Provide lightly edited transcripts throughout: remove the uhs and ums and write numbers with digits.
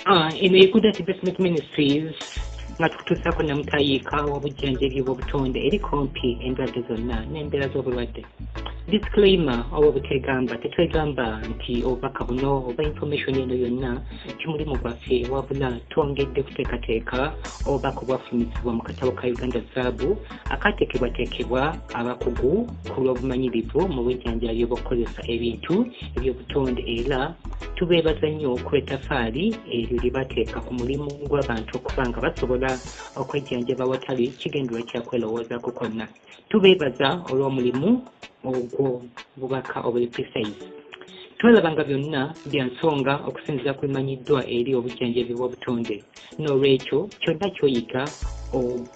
In the Good Investment Ministries, nga tukutuusaako namutayiika w'obujjanjabi bw'obutonde eri kumpi endwadde zonna n'embeera z'obulwadde. Disclaimer obutegamba tetwegamba nti obubaka buno oba information eno yonna kimulimu gwaffe wabula twongedde kuteekateeka obubaka obwafulumizibwa mu katabo ka Uganda Zaabu akateekebwateekebwa abakugu ku lw'obumanyirivu mu bujjanjabi bw'okukozesa ebintu eby'obutonde era tubeebaza nnyo okw'ettafaali eryo lye bateeka ku mulimu gw'abantu okuba nga basobola okwejjanjaba awatali kigendera kyakwelowoozaako kwonna. Tubeebaza olw'omulimu ogwo bubaka obuli precise. Twalaba nga byonna bya nsonga okusinziira ku bimanyiddwa eri obujjanjabi bw'obutonde. N'olwekyo kyonna ky'oyiga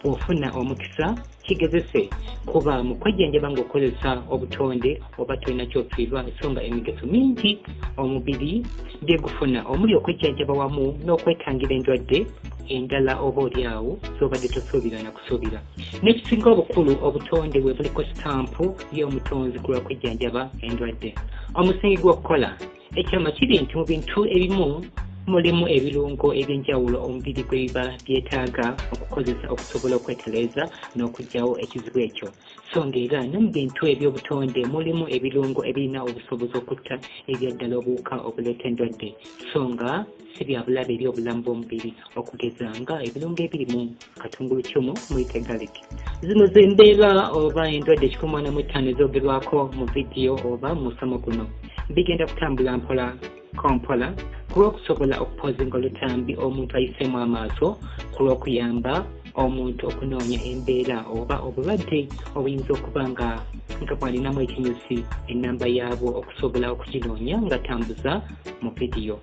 ofuna omukisa kigezese kuba mu kwejjanjaba ng'okozesa obutonde oba tolina ky'ofiirwa ensonga emigaso mingi omubiri bye gufuna omuli okwejjanjaba wamu n'okwetangira endwadde endala oba oliawo z'obadde tosuubira na kusuubira. N'ekisinga obukulu obutonde bwe buliko sitampu y'omutonzi ku lw'okwejjanjaba endwadde. Omusingi gw'okukola ekyama kiri nti mu bintu ebimu mulimu ebirungo eby'enjawulo omubiri gwe biba byetaaga okukozesa okusobola okwetereeza n'okugyawo ekizibu ekyo. So ng'era ne mu bintu eby'obutonde mulimu ebirungo ebirina obusobozi okutta ebyaddala obuwuka obuleeta endwadde. So nga si bya bulabe eri obulamu bw'omubiri okugeza nga ebirungo ebirimu katungulu kyumu muyite garlic. Zino ze mbeera oba endwadde 15 ezoogerwako mu vidiyo oba mu musomo guno. Bigenda kutambula mpola kompola ku lw'okusobola okupozinga olutambi omuntu ayiseemu amaaso ku lw'okuyamba omuntu okunoonya embeera oba obulwadde obuyinza okuba nga bwalinamu ekinyusi ennamba yaabwo okusobola okukinoonya ng'atambuza mu vidiyo.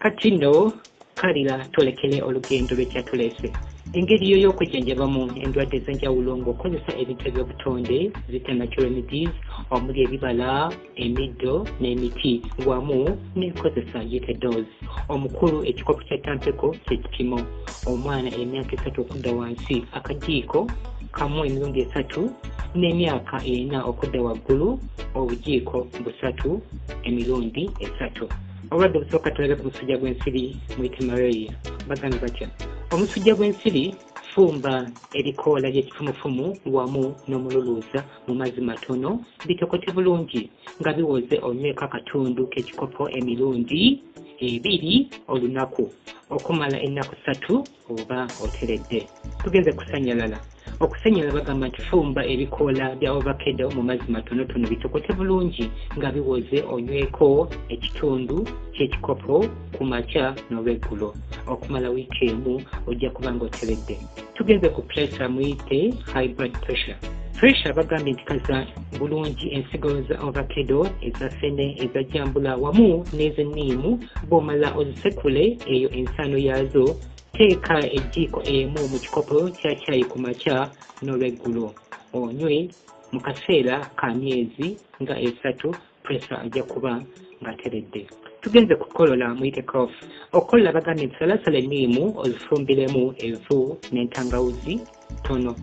Kati nno kalira tolekere olugendo lwekyatuleese. Engeri yo y'okwejjanjabamu endwadde ez'enjawulo ng'okozesa ebintu eby'obutonde zita natural remedies omuli ebibala, emiddo n'emiti wamu n'enkozesa yite dose. Omukulu ekikopo kya tampeko ky'ekipimo. Omwana emyaka 3 okudda wansi akajiiko kamu emirundi 3 n'emyaka 4 okudda waggulu obujiiko 3 emirundi 3. Obulwadde busooka tulebe ku musujja gw'ensiri muyite malaria. Bagambye batya? Omusujja gw'ensiri fumba ebikoola by'ekifumufumu wamu n'omululuuza mu mazzi matono bitokote bulungi nga biwoze onyweko akatundu k'ekikopo emirundi 2 olunaku okumala ennaku 3 oba oteredde. Tugenze kusanyalala. Okusanyala bagamba nti fumba ebikoola bya ovacado mu mazzi matonotono bitokote bulungi nga biwoze onyweko ekitundu ky'ekikopo ku makya n'olweggulo okumala wiiki emu ojja kuba ng'oteredde. Tugenze ku pressure muyite high blood pressure. Pressure bagambye nti kaza bulungi ensigo za ovacado eza ffene eza jambula wamu n'ez'enniimu bw'omala ozisekule eyo ensano yaazo teeka ejjiiko emu mu kikopo kya caayi ku makya n'olweggulo onywe mu kaseera ka myezi nga 3 pressure ajja kuba ng'ateredde. Tugenze kukolola muyite cough. Okolola bagambye nti salasala enniimu ozifumbiremu evvu n'entangawuzi tono.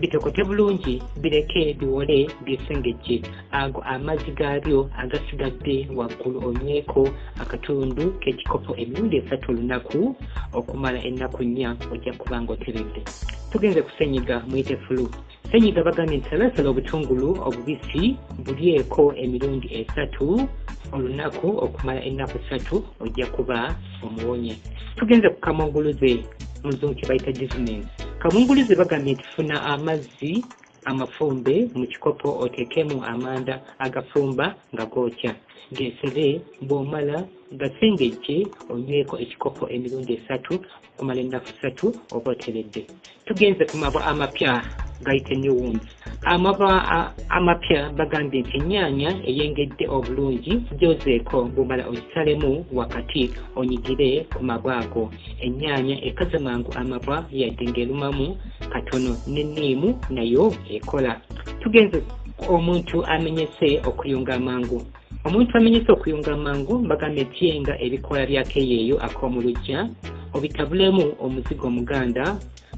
Bitokote bulungi bireke biwole byesengejje ago amazzi gaabyo agasigadde waggulu onyweko akatundu k'ekikopo emirundi 3 olunaku okumala ennaku 4 ojja kuba ng'oteredde. Tugenze kusenyiga muyite flu. Senyiga bagambye nti salasala obutungulu obubisi bulyeko emirundi 3 olunaku okumala ennaku 3 ojja kuba omuwonye. Tugenze ku kamunguluze muzungu kye bayita dizziness. Kamunguluze bagambye nti funa amazzi amafumbe mu kikopo oteekemu amanda agafumba nga gookya. Geesere bw'omala gasengejje onyweko ekikopo emirundi 3 okumala ennaku 3 oba oteredde. Tugenze ku mabwa amapya gayite new wounds. Amabwa amapya bagambye nti ennyaanya eyengedde obulungi gyozeeko bw'omala ogisalemu wakati onyigire ku mabwa ago. Ennyaanya ekaze mangu amabwa yadde ng'erumamu katono n'enniimu nayo ekola. Tugenze omuntu amenyese okuyunga amangu. Omuntu amenyese okuyunga mangu bagambye tyenga ebikola byake yeeyo ak'omuluggya obitabulemu omuzigo omuganda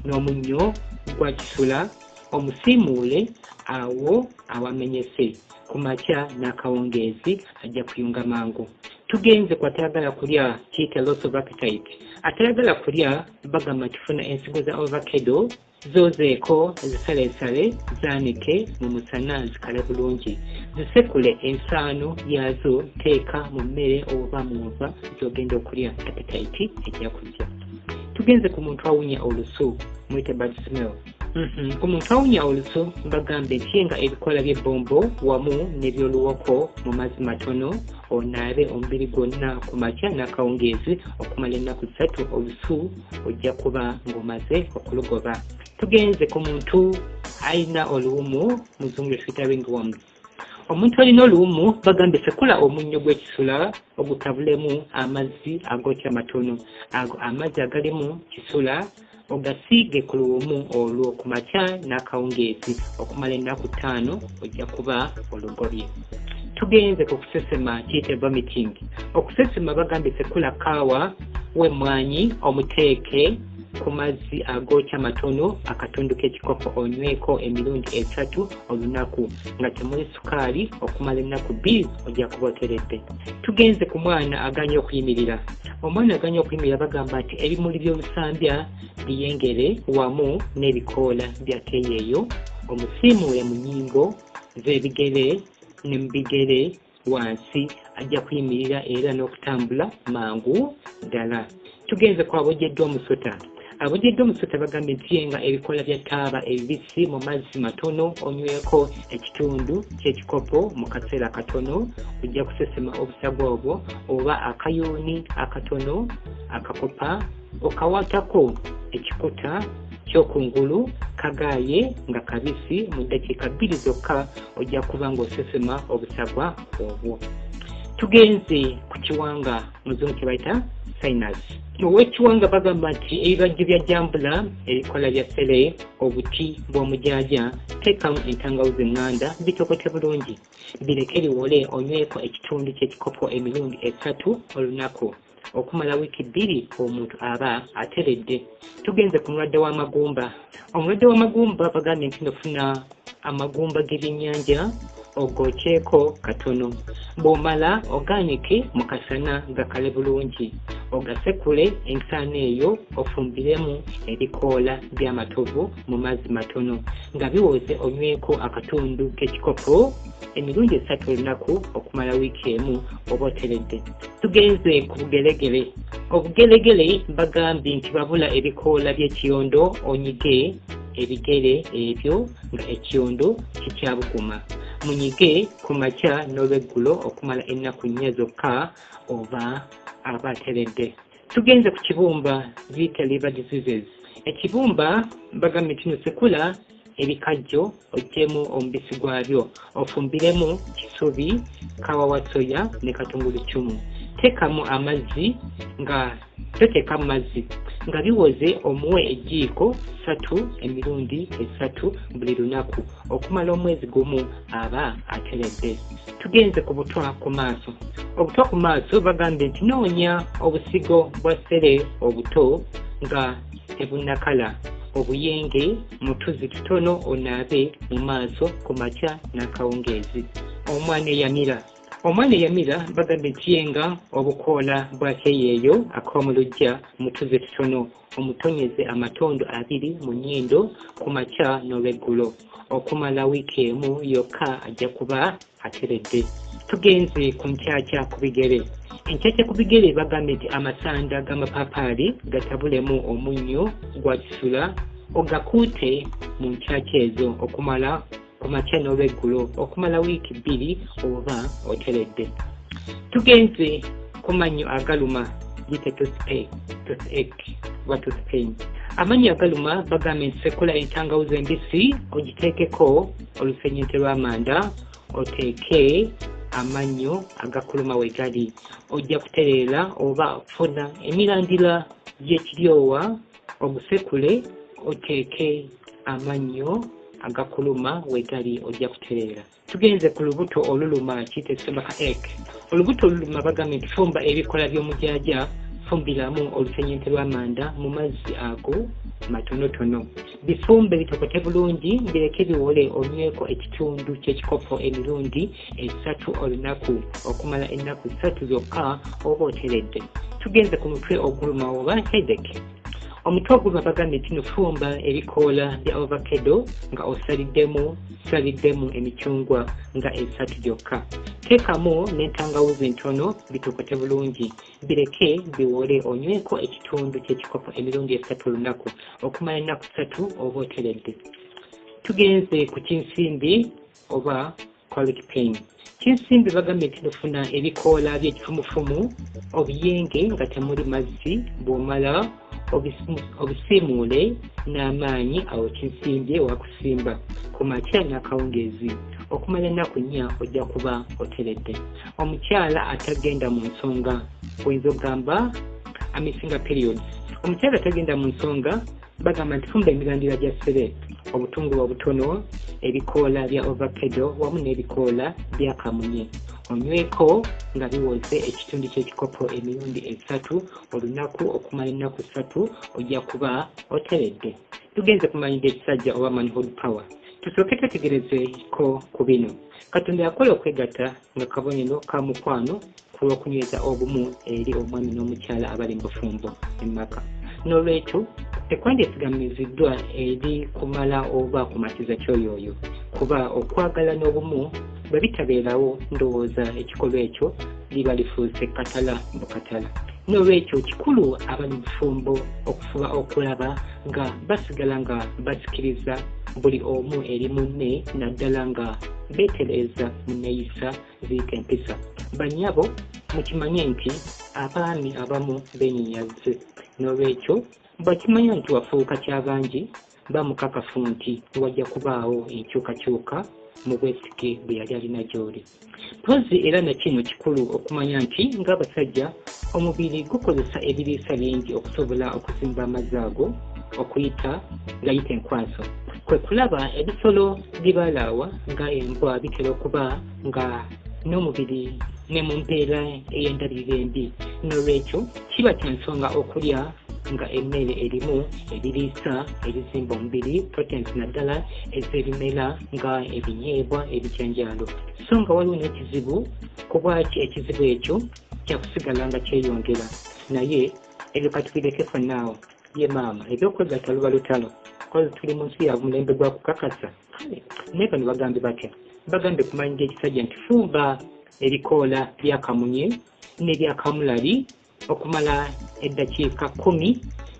n'omunnyo gwa kisula omusiimuule awo awamenyese ku makya n'akawungeezi ajja kuyunga mangu. Tugenze ku atayagala kulya kiyita loss of appetite. Atayagala kulya bagamba tufuna ensigo za ovacado zozeeko zisaleesale zaanike mu musana zikale bulungi. Zisekule ensaano yazo teeka mu mmere oba mu nva gy'ogenda okulya appetite ejja kujja. Tugenze ku muntu awunya olusu mwite bad smell. Ku muntu awunya olusu bagambe tyenga ebikola by'ebbombo wamu n'ebyoluwoko mu mazzi matono onaabe omubiri gwonna ku makya n'akawungeezi okumala ennaku 3 olusu ojja kuba ng'omaze okulugoba. Tugenze ku muntu alina oluwumu muzungu lwe ringworms. Omuntu alina oluwumu bagambe sekula omunnyo gw'ekisula ogutabulemu amazzi agokya matono. Ago amazzi agalimu kisula ogasiige ku luwumu olwo ku makya n'akawungeezi okumala ennaku 5 ojja kuba olugobye. Tugenze ku kusesema kiyite vomiting. Okusesema bagambe sekula kaawa w'emmwanyi omuteeke ku mazzi agokya matono akatundu k'ekikopo onyweko emirundi 3 olunaku nga temuli sukaali okumala ennaku 2 ojja kuba oteredde. Tugenze ku mwana aganya okuyimirira. Omwana aganya okuyimirira bagamba nti ebimuli by'olusambya biyengere wamu n'ebikoola byake yeeyo omusiimuule mu nnyingo z'ebigere ne mu bigere wansi ajja kuyimirira era n'okutambula mangu ddala. Tugenze ku abojjeddwa omusota. Abojjeddwa omusota bagambye nti yenga ebikola bya taaba ebibisi mu mazzi matono onyweko ekitundu ky'ekikopo mu kaseera katono ojja kusesema obusagwa obwo oba akayuuni akatono akakopa okawaatako ekikuta ky'okungulu kagaaye nga kabisi mu ddakiika 2 zokka ojja kuba ng'osesema obusagwa obwo. Tugenze ku kiwanga muzungu kye bayita sinus. Ow'ekiwanga bagamba nti ebibajjo bya jambula ebikola bya ssere obuti bw'omujaaja teekamu entangawuzi eŋŋanda bitokote bulungi bireke liwole onyweko ekitundu ky'ekikopo emirundi 3 olunaku okumala wiiki 2 omuntu aba ateredde. Tugenze ku mulwadde w'amagumba. Omulwadde w'amagumba bagambye nti nofuna amagumba g'ebyennyanja ogokyeko katono bw'omala ogaanike mu kasana gakale bulungi ogasekule ensaano eyo ofumbiremu ebikoola by'amatovu mu mazzi matono nga biwoze onyweko akatundu k'ekikopo emirundi 3 olunaku okumala wiiki emu oba oteredde. Tugenze ku bugelegere. Obugelegere bagambye nti babula ebikoola by'ekiyondo onyige ebigere ebyo nga ekiyondo kikyabuguma munyige ku makya n'olweggulo okumala ennaku 4 zokka oba aba ateredde. Tugenze ku kibumba ziyita liver diseases. Ekibumba bagambye nti nosekula ebikajjo oggyemu omubisi gwabyo ofumbiremu kisubi kawawa soya ne katungulu cumu teekamu amazzi nga toteekamu mazzi nga biwoze omuwe ejjiiko 3 emirundi 3 buli lunaku okumala omwezi gumu aba ateredde. Tugenze ku butwa ku maaso. Obutwa ku maaso bagambye nti noonya obusigo bwa ssere obuto nga tebunnakala obuyenge mutuzi tutono onaabe mu maaso ku makya n'akawungeezi. Omwana eyamira. Omwana eyamira bagambye nti yenga obukoola bwake yeeyo ak'omuluggya mutuzi tutono omutonyeze amatondo 2 mu nnyindo ku makya n'olweggulo okumala wiiki emu yokka ajja kuba ateredde. Tugenze ku nkyakya ku bigere. Enkyakya ku bigere bagambye nti amasanda g'amapaapaali gatabulemu omunnyo gwa kisula ogakuute mu nkyakya ezo okumala ku makya n'olweggulo okumala wiiki 2 oba oteredde. Tugenze ku mannyo agaluma gite toothache oba tooth pain. Amannyo agaluma bagambye nti sekula entangawuzi embisi ogiteekeko olusenyente lw'amanda oteeke amannyo agakuluma we gali ojja kutereera oba funa emirandira gy'ekiryowa ogusekule oteeke amannyo agakuluma wegali ojja kutereera. Tugenze ku lubuto oluluma kiyitibwa ka egg. Olubuto oluluma bagambye nti fumba ebikola by'omujaaja, fumbiramu olusenyente lw'amanda mu mazzi ago matonotono. Bifumbe bitokote bulungi, bireke biwole onyweko ekitundu ky'ekikopo emirundi 3 olunaku okumala ennaku 3 zokka oba oteredde. Tugenze ku mutwe oguluma oba headache. Omutwe oguluma bagambye nti nofumba ebikoola bya avocado nga osaliddemu emicungwa nga 3 gyokka. Teekamu n'entangawuzi ntono bitokote bulungi, bireke biwole onyweko ekitundu ky'ekikopo emirundi 3 olunaku okumala ennaku 3 oba oteredde. Tugenze ku kinsimbi oba colic pain. Kinsimbi bagambye nti nofuna ebikoola by'ekifumufumu obuyenge nga temuli mazzi, bw'omala obisimuule n'amaanyi awo kinsimbye wakusimba ku makya n'akawungeezi okumala ennaku 4 ojja kuba oteredde. Omukyala atagenda mu nsonga oyinza okugamba amisinga periods. Omukyala atagenda mu nsonga bagamba nti fumba emirandira gya ssere, obutungulu obutono, ebikoola bya avocado wamu n'ebikoola bya kamunye. Onyweko nga biwoze ekitundu ky'ekikopo emirundi 3 olunaku okumala ennaku 3 ojja kuba oteredde. Tugenze kumanyidde ekisajja oba manhood power. Tusooke twetegerezeko ku bino. Katonda yakola okwegatta nga kabonero ka mukwano ku lw'okunyweza obumu eri omwami n'omukyala abali mu bufumbo emmaka. N'olwekyo tekwandisigamiziddwa eri kumala oba kumatiza kyoyoyo, kuba okwagala n'obumu bwe bitabeerawo ndowooza ekikolwa ekyo liba lifuuse katala bukatala. N'olwekyo kikulu abali bufumbo okufuba okulaba nga basigala nga basikiriza buli omu eri munne naddala nga beetereeza mu neeyisa ziyita empisa. Bannyabo mukimanye nti abaami abamu beenyinyaze, n'olwekyo bakimanya nti wafuuka ky'abangi bamukakafu nti wajja kubaawo enkyukakyuka mu bwesige bwe yali alina gy'oli. Mpozi era na kino kikulu okumanya nti ng'abasajja omubiri gukozesa ebiriisa bingi okusobola okuzimba amazzi ago okuyita gayita enkwaso. Kwe kulaba ebisolo bibalaawa nga embwa bitera okuba nga n'omubiri ne mu mpeera ey'endabirira embi. N'olwekyo kiba kya nsonga okulya nga emmere erimu ebiriisa ebizimba omubiri, proteins naddala ez'ebimera nga ebinyeebwa ebijanjaalo. So nga waliwo n'ekizibu ku bwaki ekizibu ekyo kyakusigala nga kyeyongera. Naye ebyo katubireke fannaawo ye maama ebyokwegatta luba lutalo kozi tuli mu nsi ya mulembe gwa kukakasa. Naye bano bagambye batya? Bagambye kumanyira ekisajja nti fumba ebikoola bya kamunye n'ebya kamulali okumala eddakiika 10,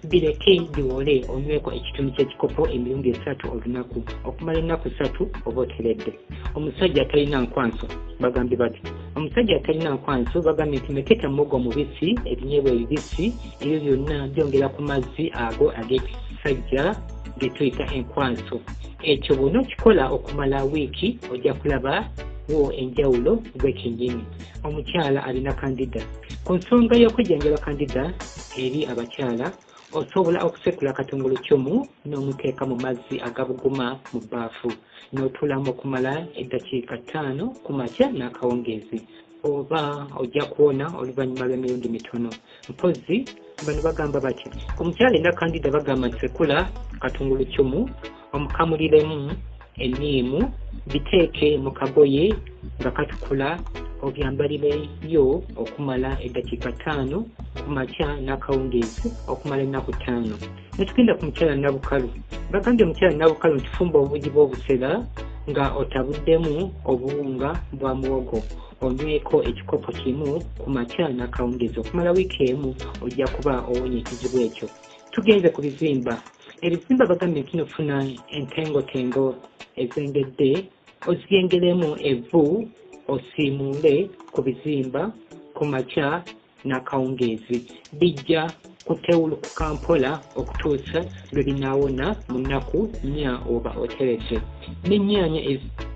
bireke biwole onyweko ekitundu ky'ekikopo emirundi 3 olunaku okumala ennaku 3 oba oteredde. Omusajja atalina nkwanso bagambye bati? Omusajja atalina nkwanso bagambye nti meketa muwogo mubisi, ebinyeebwa ebibisi, ebyo byonna byongera ku mazzi ago ag'ekisajja ge tuyita enkwanso. Ekyo bw'onookikola okumala wiiki ojja kulaba wo enjawulo bw'ekinyini. Omukyala alina kandida. Ku nsonga y'okujjanjaba kandida eri abakyala, osobola okusekula katungulu kyomu n'omuteeka mu mazzi agabuguma mu bbaafu n'otuulamu okumala eddakiika 5 ku makya n'akawungeezi, oba ojja kuwona oluvannyuma lw'emirundi mitono. Mpozi bano bagamba bati? Omukyala alina kandida bagamba nti sekula katungulu kyomu, omukamuliremu enniimu, biteeke mu kagoye nga katukula, obyambalireyo okumala eddakiika 5 ku makya n'akawungeezi okumala ennaku 5. Netugenda ku mukyala nabukalu. Bagambye omukyala nabukalu nti fumba obugi bw'obusera nga otabuddemu obuwunga bwa muwogo, onyweko ekikopo kimu ku makya n'akawungeezi okumala wiiki emu ojja kuba owonye ekizibu ekyo. Tugenze ku bizimba. Ebizimba bagambye nti nofuna entengotengo ezengedde oziyengeremu evvu osiimuule ku bizimba ku makya n'akawungeezi. Bijja kutewulukuka mpola okutuusa lwe binaawona mu nnaku 4 oba oteredde. N'ennyaanya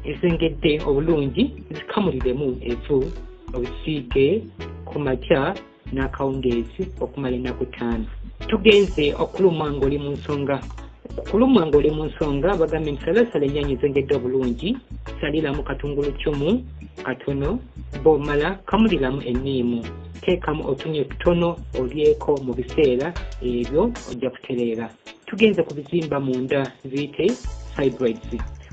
ezengedde obulungi zikamuliremu evvu obisiige ku makya n'akawungeezi okumala ennaku 5. Tugenze okuluma ng'oli mu nsonga. Kulumwa ng'oli mu nsonga bagambye nti salasala ennyaanya ezengedde obulungi, saliramu katungulu kyomu katono, bw'omala kamuliramu enniimu, teekamu otunye tutono olyeko mu biseera ebyo ojja kutereera. Tugenze ku bizimba munda ziyite fibroids.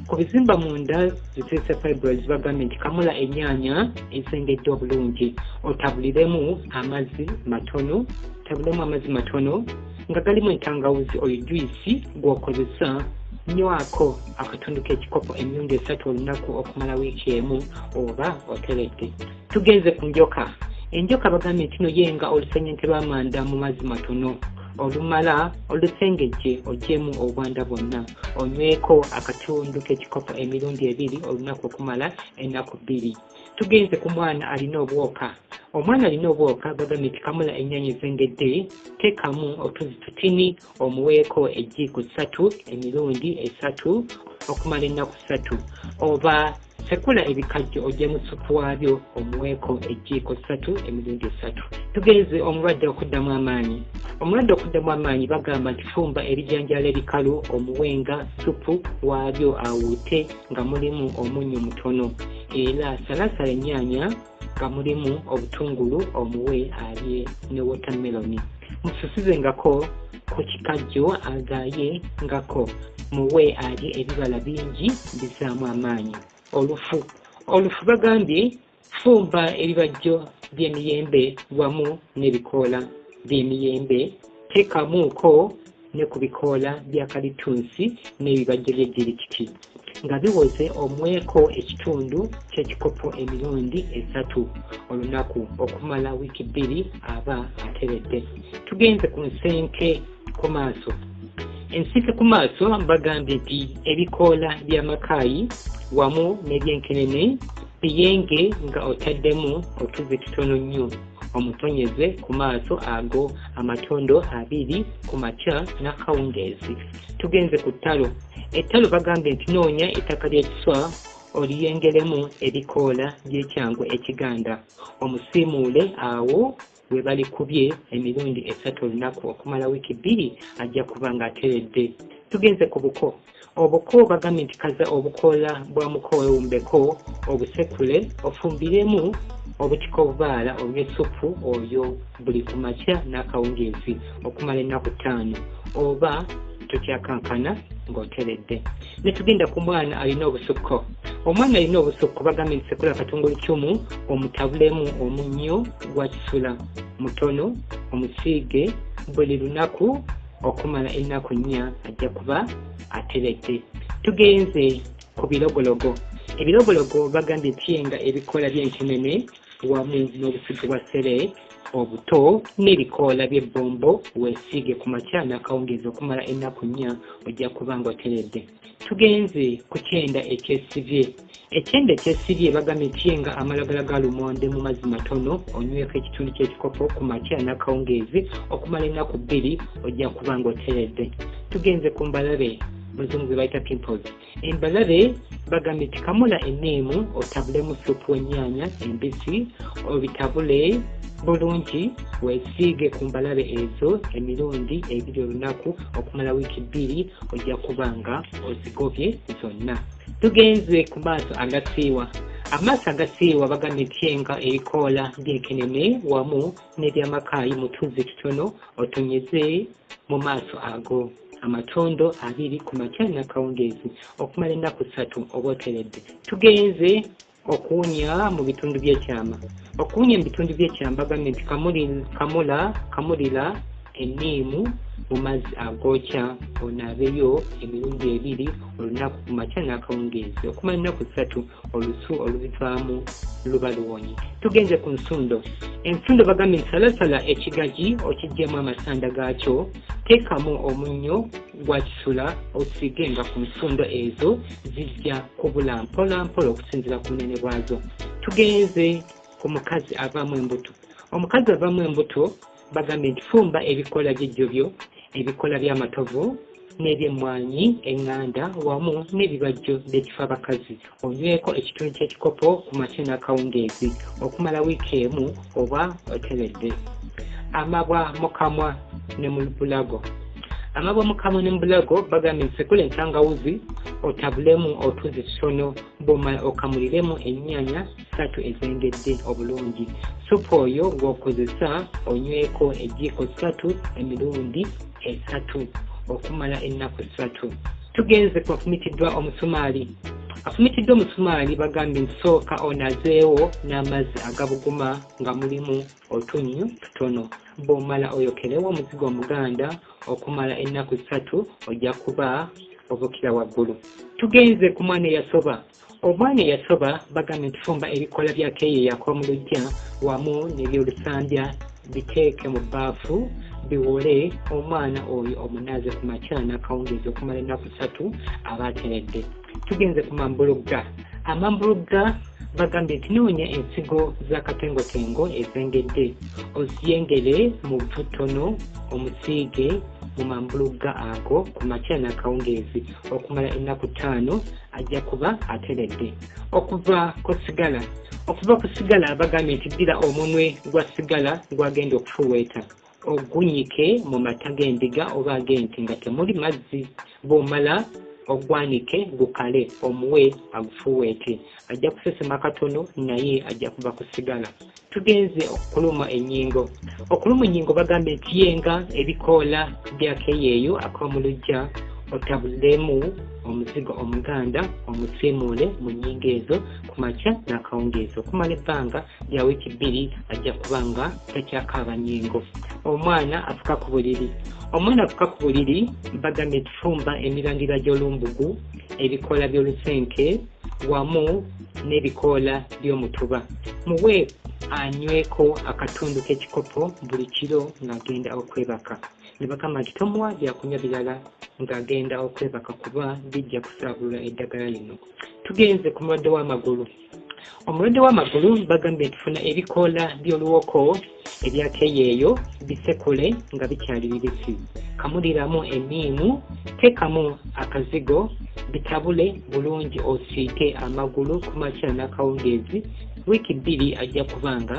Ku bizimba munda ziyite fibroids bagambye nti kamula ennyaanya ezengedde obulungi, otabuliremu amazzi matono, nga galimu entangawuzi oyo juice gw'okozesa, nywako akatundu k'ekikopo emirundi 3 olunaku okumala wiiki emu oba oteredde. Tugenze ku njoka. Enjoka bagambye nti no yenga olusenyente lw'amanda mu mazzi matono, olumala olusengejje ogyemu obwanda bwonna, onyweko akatundu k'ekikopo emirundi 2 olunaku okumala ennaku 2. Tugenze ku mwana alina obwoka. Omwana alina obwoka bagambye nti kamula ennyaanya ezengedde, teekamu otuzi tutini, omuweeko ejjiiko 3 emirundi 3 okumala ennaku 3, oba sekula ebikajjo ogyemu supu waabyo, omuweeko ejjiiko 3 emirundi 3. Tugenze omulwadde okuddamu amaanyi. Omulwadde okuddamu amaanyi bagamba nti fumba ebijanjaalo ebikalu, omuwenga supu waabyo awuute nga mulimu omunnyo mutono, era salasala ennyaanya nga mulimu obutungulu, omuwe alye ne watermelon. Mususizengako ku kikajjo agaaye ngako, muwe alye ebibala bingi bizaamu amaanyi. Olufu bagambye fumba ebibajjo by'emiyembe wamu n'ebikoola by'emiyembe, teekamuuko ne ku bikoola bya kalitunsi n'ebibajjo by'ejjirikiti, nga biwoze omweko ekitundu ky'ekikopo emirundi 3 olunaku okumala wiiki 2 aba ateredde. Tugenze ku nsenke ku maaso. Ensenke ku maaso bagambye nti ebikoola by'amakaayi wamu n'ebyenkenene biyenge nga otaddemu otuzi tutono nnyo, omutonyeze ku maaso ago amatondo 2 ku makya n'akawungeezi. Tugenze ku ttalo. Ettalo bagambye nti noonya ettaka ly'ekiswa oliyengeremu ebikoola by'ekyangwe ekiganda, omusiimuule awo we balikubye emirundi 3 olunaku okumala wiiki 2 ajja kuba ng'ateredde. Tugenze ku buko. Obuko bagambye nti kaza obukoola bwa muko wewumbeko, obusekule, ofumbiremu obutiko obubaala onywe supu oyo buli ku makya n'akawungeezi okumala ennaku 5, oba tokyakankana ng'oteredde. Ne tugenda ku mwana alina obusukko. Omwana alina obusukko bagambye nti sekula katungulu kyomu, omutabulemu omunnyo gwa kisula mutono, omusiige buli lunaku okumala ennaku 4 ajja kuba ateredde. Tugenze ku birogologo. Ebirogologo bagambye nti yenga ebikoola by'enkenene wamu n'obusigo bwa ssere obuto n'ebikoola by'ebbombo weesiige ku makya n'akawungeezi okumala ennaku 4 ojja kuba ng'oteredde. Tugenze ku kyenda ekyesibye. Ekyenda ekyesibye bagambye nti yenga amalagala ga lumonde mu mazzi matono, onyweko ekitundu ky'ekikopo ku makya n'akawungeezi okumala ennaku 2 ojja kuba ng'oteredde. Tugenze ku mbalabe, muzungu ze bayita pimples. Embalabe bagambye nti kamula enniimu otabulemu supu w'ennyaanya embisi, obitabule bulungi weesiige ku mbalabe ezo emirundi 2 olunaku okumala wiiki 2 ojja kuba nga ozigobye zonna. Tugenze ku maaso agasiiwa. Amaaso agasiiwa bagambye nti yenga ebikoola by'enkenene wamu n'ebyamakaayi mu tuzi tutono otonyeze mu maaso ago amatondo 2 ku makya n'akawungeezi okumala ennaku 3 oba oteredde. Tugenze okuwunya mu bitundu by'ekyama. Okuwunya mu bitundu by'ekyama bagambye nti kamulira enniimu mu mazzi agookya, onaabeyo emirundi 2 olunaku ku makya n'akawungeezi okumala ennaku 3 olusu olubivaamu luba luwonye. Tugenze ku nsundo. Ensundo bagambye nti salasala ekigaji okiggyemu amasanda gaakyo, teekamu omunnyo gwa kisula osiigenga ku nsundo ezo, zijja kubula mpola mpola okusinziira ku bunene bwazo. Tugenze ku mukazi avaamu embuto. Omukazi avaamu embuto bagambye nti fumba ebikoola by'ejjobyo, ebikoola by'amatovu n'ebyemmwanyi eŋŋanda wamu n'ebibajjo by'ekifo abakazi, onyweko ekitundu ky'ekikopo ku makya n'akawungeezi okumala wiiki emu oba oteredde. Amabwa mu kamwa ne mu bulago. amabwa mukamone mbulago bagambye nsekule entangawuzi otabulemu otuzi sono bomala okamuliremu ennyaanya 3 ezengedde obulungi. Supu oyo ng'okozesa onyweko ejiiko 3 emirundi 3 okumala ennaku 3. Tugenze ku afumitiddwa omusumaali. Afumitiddwa omusumaali bagambye nsooka onazeewo n'amazzi agabuguma nga mulimu otunnyu tutono. Bw'omala oyokerewo omuzigo omuganda okumala ennaku 3 ojja kuba obukira waggulu. Tugenze ku mwana eyasoba. Omwana eyasoba bagambye ntufumba ebikola bya keeyeya akw'omuluggya wamu n'ebyolusambya biteeke mu bbaafu biwole omwana oyo omunaaze ku makya n'akawungeezi okumala ennaku 3 aba ateredde. Tugenze ku mambulugga. Amambulugga bagambye nti noonya ensigo z'akatengotengo ezengedde oziyengere mu butono omusiige mu mambulugga ago ku makya n'akawungeezi okumala ennaku 5 ajja kuba ateredde. Okuva ku sigala bagambye nti ddira omunwe gwa sigala gwagenda okufuweeta ogunyike mu mata g'endiga oba ag'ente nga temuli mazzi. Bw'omala ogwanike gukale omuwe agufuweete ajja kusesema katono naye ajja kuva ku sigala. Tugenze okuluma ennyingo. Okuluma ennyingo bagambye nti yenga ebikoola bya keeyeeyo akw'omuluggya otabulemu omuzigo omuganda omusiimuule mu nnyingo ezo ku makya n'akawungeezi okumala ebbanga lya wiiki 2 ajja kuba nga takyakaaba nnyingo. Omwana afuka ku buliri. Omwana afuka ku buliri bagambye tufumba emirandira gy'olumbugu, ebikoola by'olusenke wamu n'ebikoola by'omutuba. Muwe anyweko akatundu k'ekikopo buli kiro ng'agenda okwebaka. Ne bagamba nti tomuwa byakunywa birala ng'agenda okwebaka kuba bijja kusaabulula eddagala lino. Tugenze ku mulwadde w'amagulu. Omulwadde w'amagulu bagambye tufuna ebikoola by'oluwoko ebya keeyeeyo bisekule nga bikyali bibisi. Kamuliramu enniimu, teekamu akazigo, bitabule bulungi osiike amagulu ku makya n'akawungeezi. Wiiki 2 ajja kuba nga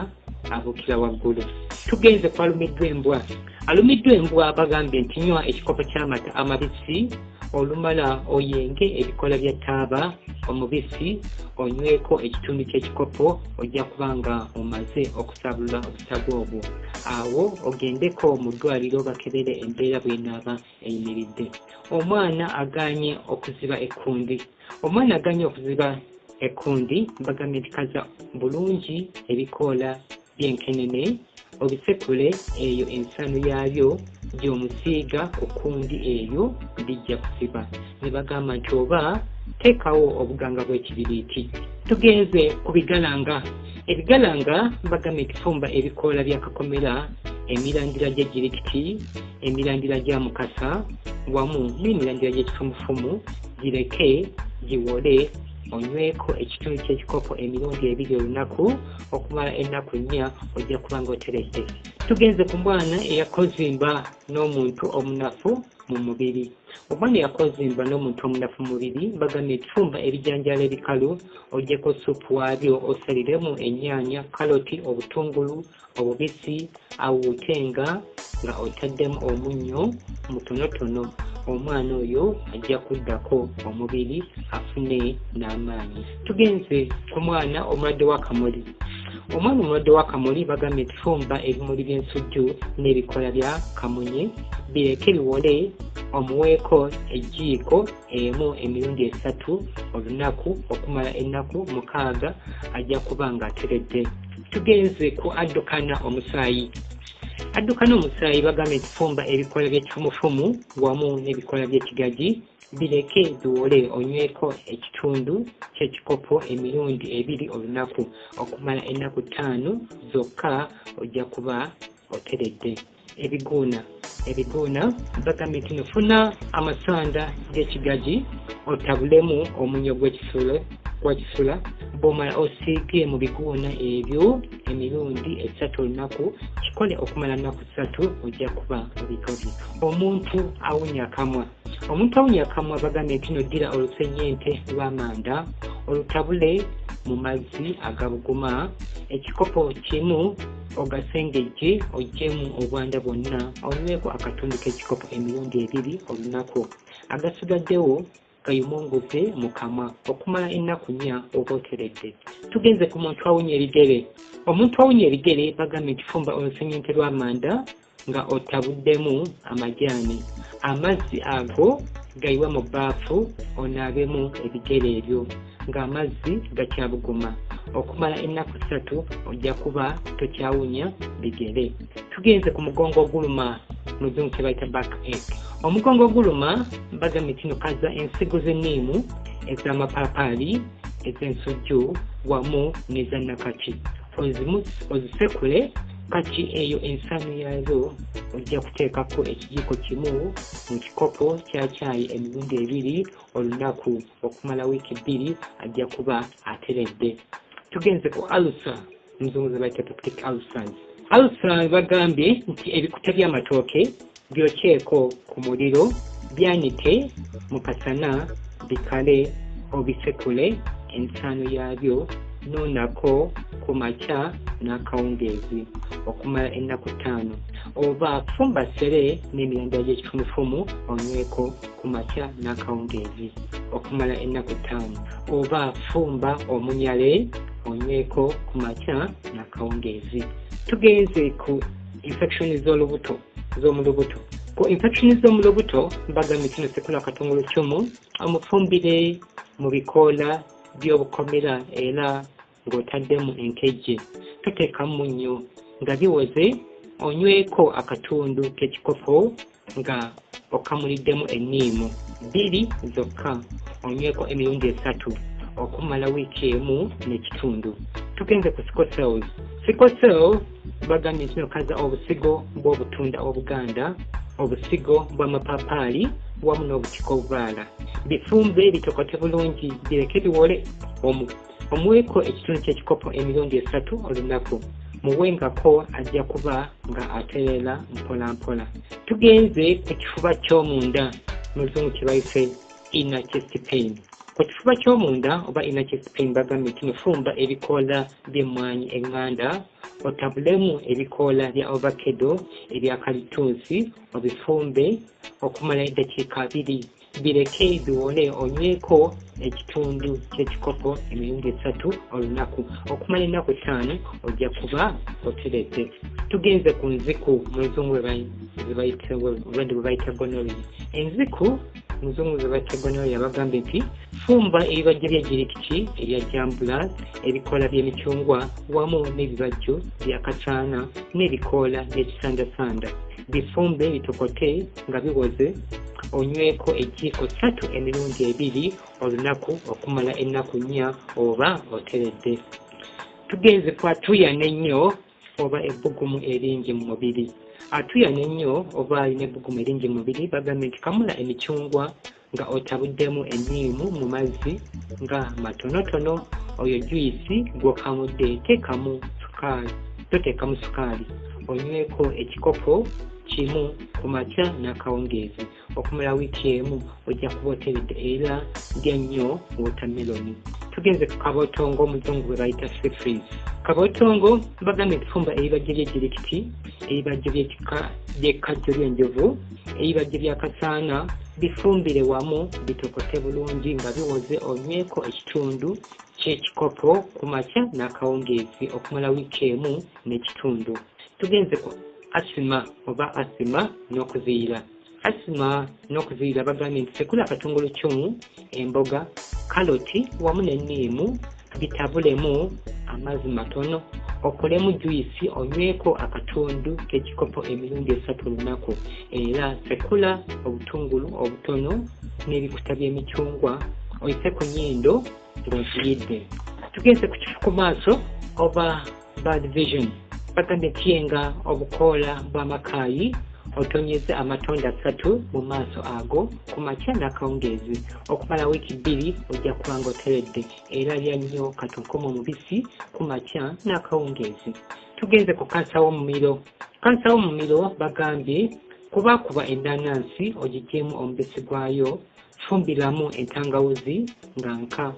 abukira waggulu. Tugenze ku alumiddwa embwa. Alumiddwa embwa bagambye nti nywa ekikopo ky'amata amabisi olumala oyenge ebikola bya taaba omubisi onyweko ekitundu ky'ekikopo ojja kuba nga omaze okusaabulula obusago obwo. Awo ogendeko mu ddwaliro bakebere embeera bw'enaaba eyimiridde. Omwana aganye okuziba ekkundi. Omwana aganye okuziba ekkundi bagambye nti kaza bulungi ebikoola by'enkenene obisekule eyo ensano yaabyo gy'omusiiga ku kundi eyo bijja kusiba. Ne bagamba nti oba teekawo obuganga bw'ekibiriiti. Tugenze ku bigalanga. Ebigalanga bagambye tufumba ebikoola bya kakomera, emirandira gy'ejjirikiti, emirandira gya mukasa wamu n'emirandira gy'ekifumufumu gireke giwole onyweko ekitundu ky'ekikopo emirundi 2 olunaku okumala ennaku 4 ojja kuba ng'oteredde. Tugenze ku mwana eyakozimba n'omuntu omunafu mu mubiri. Omwana eyakozimba n'omuntu omunafu mu mubiri bagambye tufumba ebijanjaalo ebikalu oggyeko supu waabyo osaliremu ennyaanya, kaloti, obutungulu obubisi awuutenga nga otaddemu omunnyo mutonotono. Omwana oyo ajja kuddako omubiri afune n'amaanyi. Tugenze ku mwana omulwadde w'akamuli. Omwana omulwadde w'akamuli bagambye tufumba ebimuli by'ensujju n'ebikola bya kamunye bireke biwole omuweeko ejiiko emu emirundi 3 olunaku okumala ennaku 6 ajja kuba nga ateredde. Tugenze ku addukana omusaayi. Addukana omusaayi bagambye tufumba ebikola by'ekifumufumu wamu n'ebikola by'ekigagi bireke biwole onyweko ekitundu ky'ekikopo emirundi 2 olunaku okumala ennaku 5 zokka ojja kuba oteredde. Ebiguuna bagambye nti nofuna amasanda g'ekigagi otabulemu omunnyo gw'ekisula bw'omala osiige mu biguuna ebyo emirundi 3 olunaku kikole okumala ennaku 3 ojja kuba obitoli. Omuntu awunya akamwa. Omuntu awunya akamwa bagambye nti noddira olusennyente lw'amanda olutabule mu mazzi agabuguma ekikopo kimu ogasengeje ojjemu obwanda bwonna onyweko akatundu k'ekikopo emirundi 2 olunaku. Agasigaddewo gayumunguze mu kamwa okumala ennaku 4 oba oteredde. Tugenze ku muntu awunya ebigere. Omuntu awunya ebigere bagambye nti fumba olusenyente lw'amanda nga otabuddemu amajaani. Amazzi ago gayiwa mu bbaafu onaabemu ebigere ebyo ng'amazzi gakyabuguma. Okumala ennaku 3 ojja kuba tokyawunya bigere. Tugenze ku mugongo oguluma muzungu kye bayita backache. Omugongo oguluma bagambye nti kaza ensigo z'enniimu ez'amapaapaali ez'ensujju wamu n'ezannakaki. Ozisekule kati eyo ensaano yaazo ojja kuteekako ekijiiko kimu mu kikopo kya caayi emirundi 2 olunaku okumala wiiki 2 ajja kuba ateredde. Tugenze ku ulcer muzungu ze bayita peptic ulcers. Ulcer bagambye nti ebikuta by'amatooke byokyeko ku muliro byanike mu kasana bikale obisekule ensaano yaabyo noonako ku makya n'akawungeezi okumala ennaku 5 oba fumba ssere n'emiranda gy'ekifumufumu onyweko ku makya n'akawungeezi okumala ennaku 5 oba fumba omunyale onyweko ku makya n'akawungeezi. Tugenze ku infection z'omulubuto. Ku infection z'omulubuto bagambye kino sekula akatungulu kyomu omufumbire mu bikoola by'obukomera era ng'otaddemu enkejje. Toteekamu nnyo nga biwoze onyweko akatundu k'ekikopo nga okamuliddemu enniimu 2 zokka onyweko emirundi 3 okumala wiiki emu n'ekitundu. Tugenze ku sickle cells. Sickle cell bagambye nti kaza obusigo bw'obutunda obuganda, obusigo bw'amapaapaali wamu n'obutiko obubaala. Bifumbe bitokote bulungi bireke biwole. Omuweeko ekitundu ky'ekikopo emirundi 3 olunaku. Muwengako ajja kuba nga atereera mpola mpola. Tugenze ku kifuba ky'omunda muzungu kye bayise inner chest pain. Ku kifuba ky'omunda oba inner chest pain bagambye nti mufumba ebikoola by'emmwanyi eŋŋanda otabulemu ebikoola bya ovacado ebya kalituusi obifumbe okumala eddakiika 2 bireke biwole onyweko ekitundu ky'ekikopo emirundi 3 olunaku okumala ennaku 5 ojja kuba oteredde. Tugenze ku nziku muzungu bwe bayita gonorrhea. Enziku muzungu ze bayita gonorrhea bagambye nti fumba ebibajjo by'ejjirikiti ebya jambula ebikoola by'emicungwa wamu n'ebibajjo bya kasaana n'ebikoola by'ekisandasanda. Bifumbe bitokote nga biwoze onyweko ejiiko 3 emirundi 2 olunaku okumala ennaku 4 oba oteredde. Tugenze ku atuyana ennyo oba ebbugumu eringi mu mubiri. Atuyana ennyo oba alina ebbugumu eringi mu mubiri bagambye nti kamula emicungwa nga otabuddemu enniimu mu mazzi nga matonotono. Oyo juyisi gw'okamudde teekamu sukaali, toteekamu sukaali. Onyweko ekikopo kimu ku makya n'akawungeezi okumala wiiki emu ojja kuba oteredde era lya nnyo watermelon. Tugenze ku kabootongo omuzungu bwe bayita syphilis. Kabootongo bagambye tufumba ebibajjo by'ejjirikiti, ebibajjo by'ekkajjo ly'enjovu, ebibajjo bya kasaana bifumbire wamu bitokote bulungi nga biwoze onyweko ekitundu ky'ekikopo ku makya n'akawungeezi okumala wiiki emu n'ekitundu. Tugenze ku asima oba asima n'okuziira. Asima n'okuziira bagambye nti sekula akatungulu kyomu, emboga, kaloti wamu n'enniimu bitabulemu amazzi matono okolemu juyisi onyweko akatundu k'ekikopo emirundi 3 olunaku era sekula obutungulu obutono n'ebikuta by'emicungwa oyise ku nnyindo ng'oziyidde. Tugenze ku kifu ku maaso oba bad vision. Bagambye kyenga obukoola bw'amakaayi otonyeze amatonda 3 mu maaso ago ku makya n'akawungeezi okumala wiiki 2 ojja kuba ng'oteredde era lya nnyo katunkuma omubisi ku makya n'akawungeezi. Tugenze ku kansa w'omumiro. Kansa w'omumiro bagambye kuba ennaanansi ogigyemu omubisi gwayo, fumbiramu entangawuzi nga nka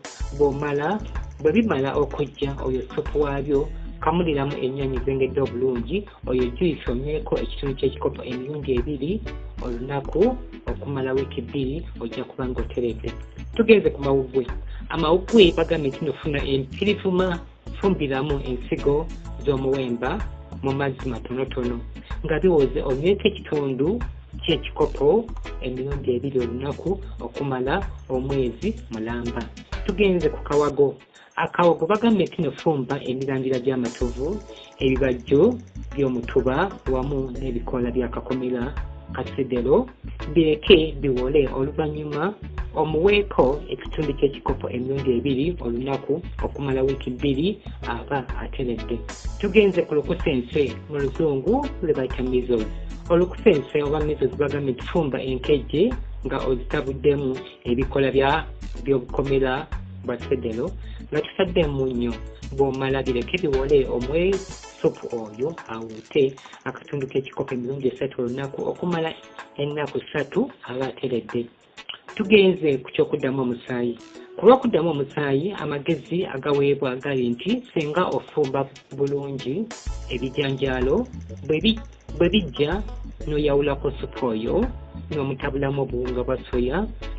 bwe bimala okujja oyo supu waabyo kamuliramu ennyanyi zengedde obulungi oyo juice onyweko ekitundu ky'ekikopo emirundi 2 olunaku okumala wiiki 2 ojja kuba ng'oteredde. Tugenze ku mawuggwe. Amawuggwe bagambye nti nofuna empirivuma fumbiramu ensigo z'omuwemba mu mazzi matonotono nga biwoze onyweko ekitundu ky'ekikopo emirundi 2 olunaku okumala omwezi mulamba. Tugenze ku kawago. Akawago bagambye nti nofumba emirandira gy'amatovu, ebibajjo by'omutuba wamu n'ebikoola by'akakomera kasedero bireke biwole oluvannyuma omuweeko ekitundu ky'ekikopo emirundi 2 olunaku okumala wiiki 2 aba ateredde. Tugenze ku lukusense mu luzungu lwe bayita measles. Olukusense oba measles bagambye nti fumba enkejje nga ozitabuddemu ebikoola by'obukomera bwa sedero nga tusaddemu nnyo bw'omala bireke biwole omwe supu oyo awute akatundu k'ekikopo emirundi 3 olunaku okumala ennaku 3 aba ateredde. Tugenze ku kyokuddamu omusaayi. Ku lw'okuddamu omusaayi amagezi agaweebwa gali nti singa ofumba bulungi ebijanjaalo bwe bijja n'oyawulako supu oyo n'omutabulamu obuwunga bwa soya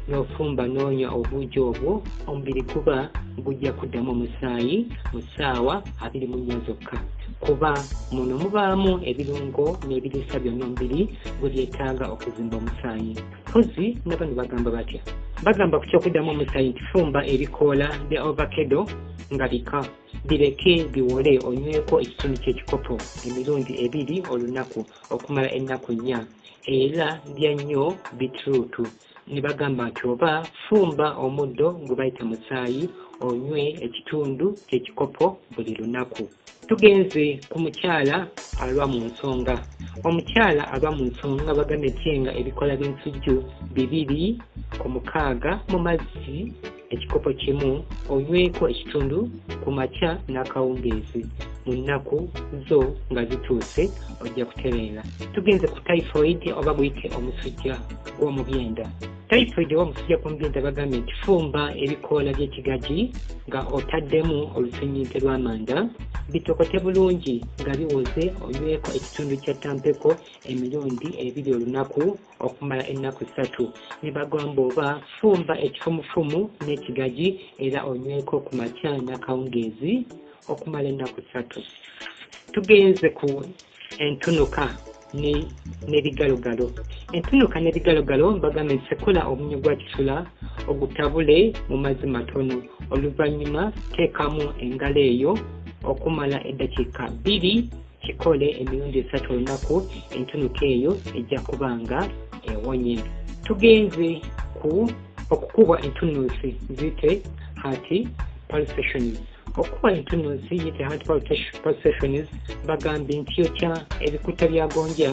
n'ofumba n'onywa obuugi obwo omubiri guba gujja kuddamu omusaayi mu ssaawa 24 zokka kuba muno mubaamu ebirungo n'ebiriisa byonna omubiri gwe byetaaga okuzimba omusaayi. Pozi n'abano bagamba batya? Bagamba ku kyokuddamu omusaayi nti fumba ebikoola bya ovacado nga bika bireke biwole onyweko ekitundu ky'ekikopo emirundi 2 olunaku okumala ennaku 4 era lya nnyo bitiruutu. Ne bagamba nti oba fumba omuddo gwe bayita musaayi onywe ekitundu ky'ekikopo buli lunaku. Tugenze ku mukyala alwa mu nsonga. Omukyala alwa mu nsonga bagambye nti ebikoola by'ensujju 2 ku 6 mu mazzi ekikopo kimu onyweko ekitundu ku makya n'akawungeezi mu nnaku zo nga zituuse ojja kutereera. Tugenze ku typhoid oba guyite omusujja gw'omubyenda. Typhoid oba omusujja gw'omubyenda bagambye nti fumba ebikoola by'ekigagi nga otaddemu olusennyinte lw'amanda bitokote bulungi nga biwoze onyweko ekitundu kya tampeko emirundi 2 olunaku okumala ennaku 3. Ne bagamba oba fumba ekifumufumu n'ekigagi era onyweko ku makya n'akawungeezi okumala ennaku 3. Tugenze ku entunuka n'ebigalogalo. Entunuka n'ebigalogalo bagambye nti sekula omunyo gwa kisula ogutabule mu mazzi matono oluvannyuma teekamu engalo eyo okumala eddakiika 2 kikole emirundi 3 olunaku entunuka eyo ejja kubanga ewonye. Tugenze ku okukubwa entunuusi ziyite heart pulsations. Okuba entunuusi yite heart pulsations bagambye nti yokya ebikuta bya gonja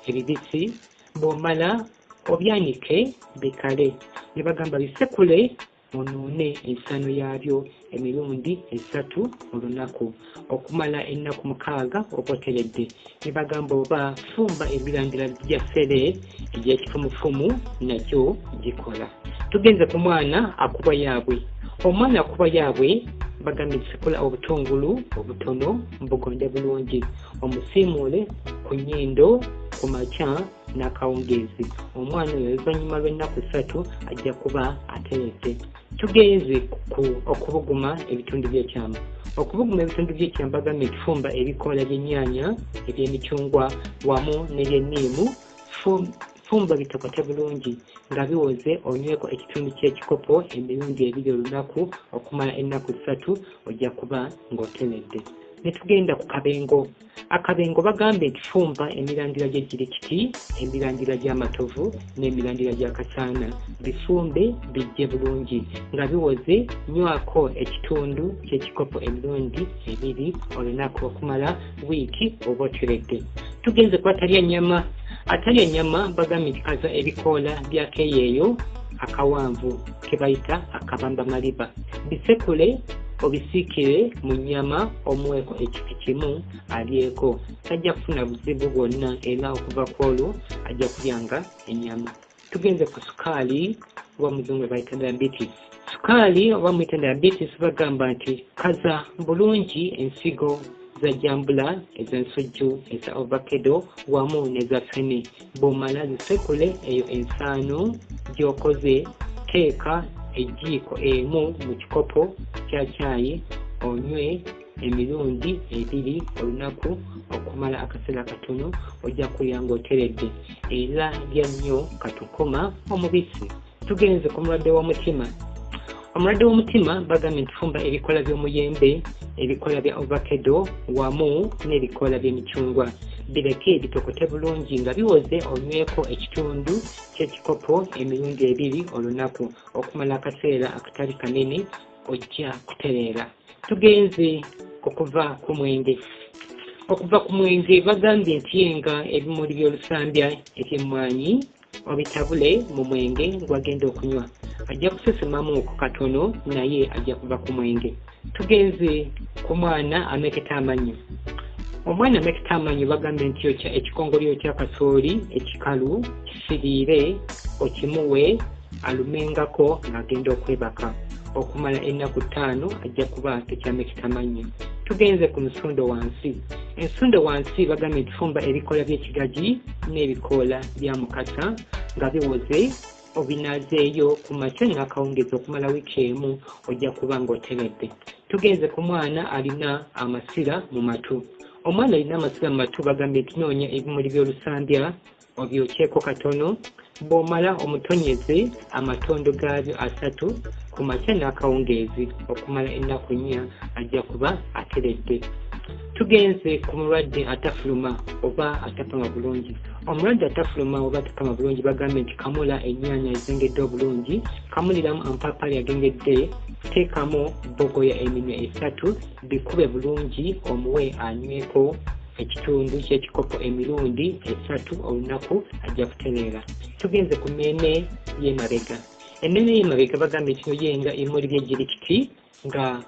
ebibisi bw'omala obyanike bikale. Ne bagamba bisekule onuune ensano yaabyo emirundi 3 olunaku okumala ennaku 6 oboteredde. Ne bagamba oba fumba ebirandira bya ffere egy'ekifumufumu nakyo gikola. Tugenze ku mwana akuba yaabwe. Omwana akuba yaabwe bagambye sekula obutungulu obutono mbugonde bulungi omusiimuule ku nnyindo ku makya n'akawungeezi. Omwana oyo oluvannyuma lw'ennaku 3 ajja kuba ateredde. Tugenze ku okubuguma ebitundu by'ekyama. Okubuguma ebitundu by'ekyama bagambye tufumba ebikoola by'ennyaanya eby'emicungwa wamu n'eby'enniimu fumba bitokote bulungi nga biwoze onyweko ekitundu ky'ekikopo emirundi 2 olunaku okumala ennaku 3 ojja kuba ng'oteredde. Ne tugenda ku kabengo. Akabengo bagambye nti fumba emirandira gy'ejjirikiti, emirandira gy'amatovu n'emirandira gy'akasaana bifumbe bijje bulungi nga biwoze nywako ekitundu ky'ekikopo emirundi 2 olunaku okumala wiiki oba oteredde. Tugenze ku atalya nnyama. Atalya nnyama bagambye nti kaza ebikoola bya keeyeeyo akawanvu ke bayita akabamba maliba bisekule obisiikire mu nnyama omuweeko ekifi kimu alyeko. Tajja kufuna buzibu bwonna era okuva ku olwo ajja kulyanga ennyama. Tugenze ku sukaali oba muzungu bayita diabetes. Sukaali oba muyita diabetes bagamba nti kaza bulungi ensigo za jambula ez'ensujju eza ovakado wamu neza fene bw'omala zisekule eyo ensaano gy'okoze teeka ejjiiko emu mu kikopo kya caayi onywe emirundi 2 olunaku okumala akaseera katono ojja kulya ng'oteredde era lya nnyo katukoma omubisi. Tugenze ku mulwadde w'omutima. Omulwadde w'omutima bagambye nti fumba ebikola by'omuyembe, ebikola bya ovakado wamu n'ebikola by'emicungwa bireke bitokote bulungi nga biwoze onyweko ekitundu ky'ekikopo emirundi 2 olunaku okumala akaseera akatali kanene ojja kutereera. Tugenze okuva ku mwenge. Okuva ku mwenge bagambye nti yenga ebimuli by'olusambya eby'emmwanyi obitabule mu mwenge ng'agenda okunywa ajja kusesemamu ku katono naye ajja kuva ku mwenge. Tugenze ku mwana ameketa amannyo. Omwana ameketa amannyo bagambye nti yokya ekikongolyo kya kasooli ekikalu kisiriire okimuwe alumengako ng'agenda okwebaka okumala ennaku 5 ajja kuba tekyameketa amannyo. Tugenze ku nsundo wansi. Ensundo wansi bagambye nti fumba ebikola by'ekigagi n'ebikoola bya mukasa nga biwoze obinazeeyo ku makya n'akawungeezi okumala wiiki emu ojja kuba ng'oteredde. Tugenze ku mwana alina amasira mu matu. Omwana alina amasira mu matu bagambye nti noonya ebimuli by'olusambya obyokyeko katono bw'omala omutonyeze amatondo gaabyo 3 ku makya n'akawungeezi okumala ennaku 4 ajja kuba ateredde. Tugenze ku mulwadde atafuluma oba atapama bulungi. Omulwadde atafuluma oba atapama bulungi bagambye nti kamula ennyaanya ezengedde obulungi, kamuliramu amapaapaali agengedde, teekamu bogoya eminwe 3 bikube bulungi omuwe anyweko ekitundu ky'ekikopo emirundi 3 olunaku ajja kutereera. Tugenze ku mmeeme y'emabega. Emmeme y'emabega bagambye nti yenga ebimuli by'ejjirikiti nga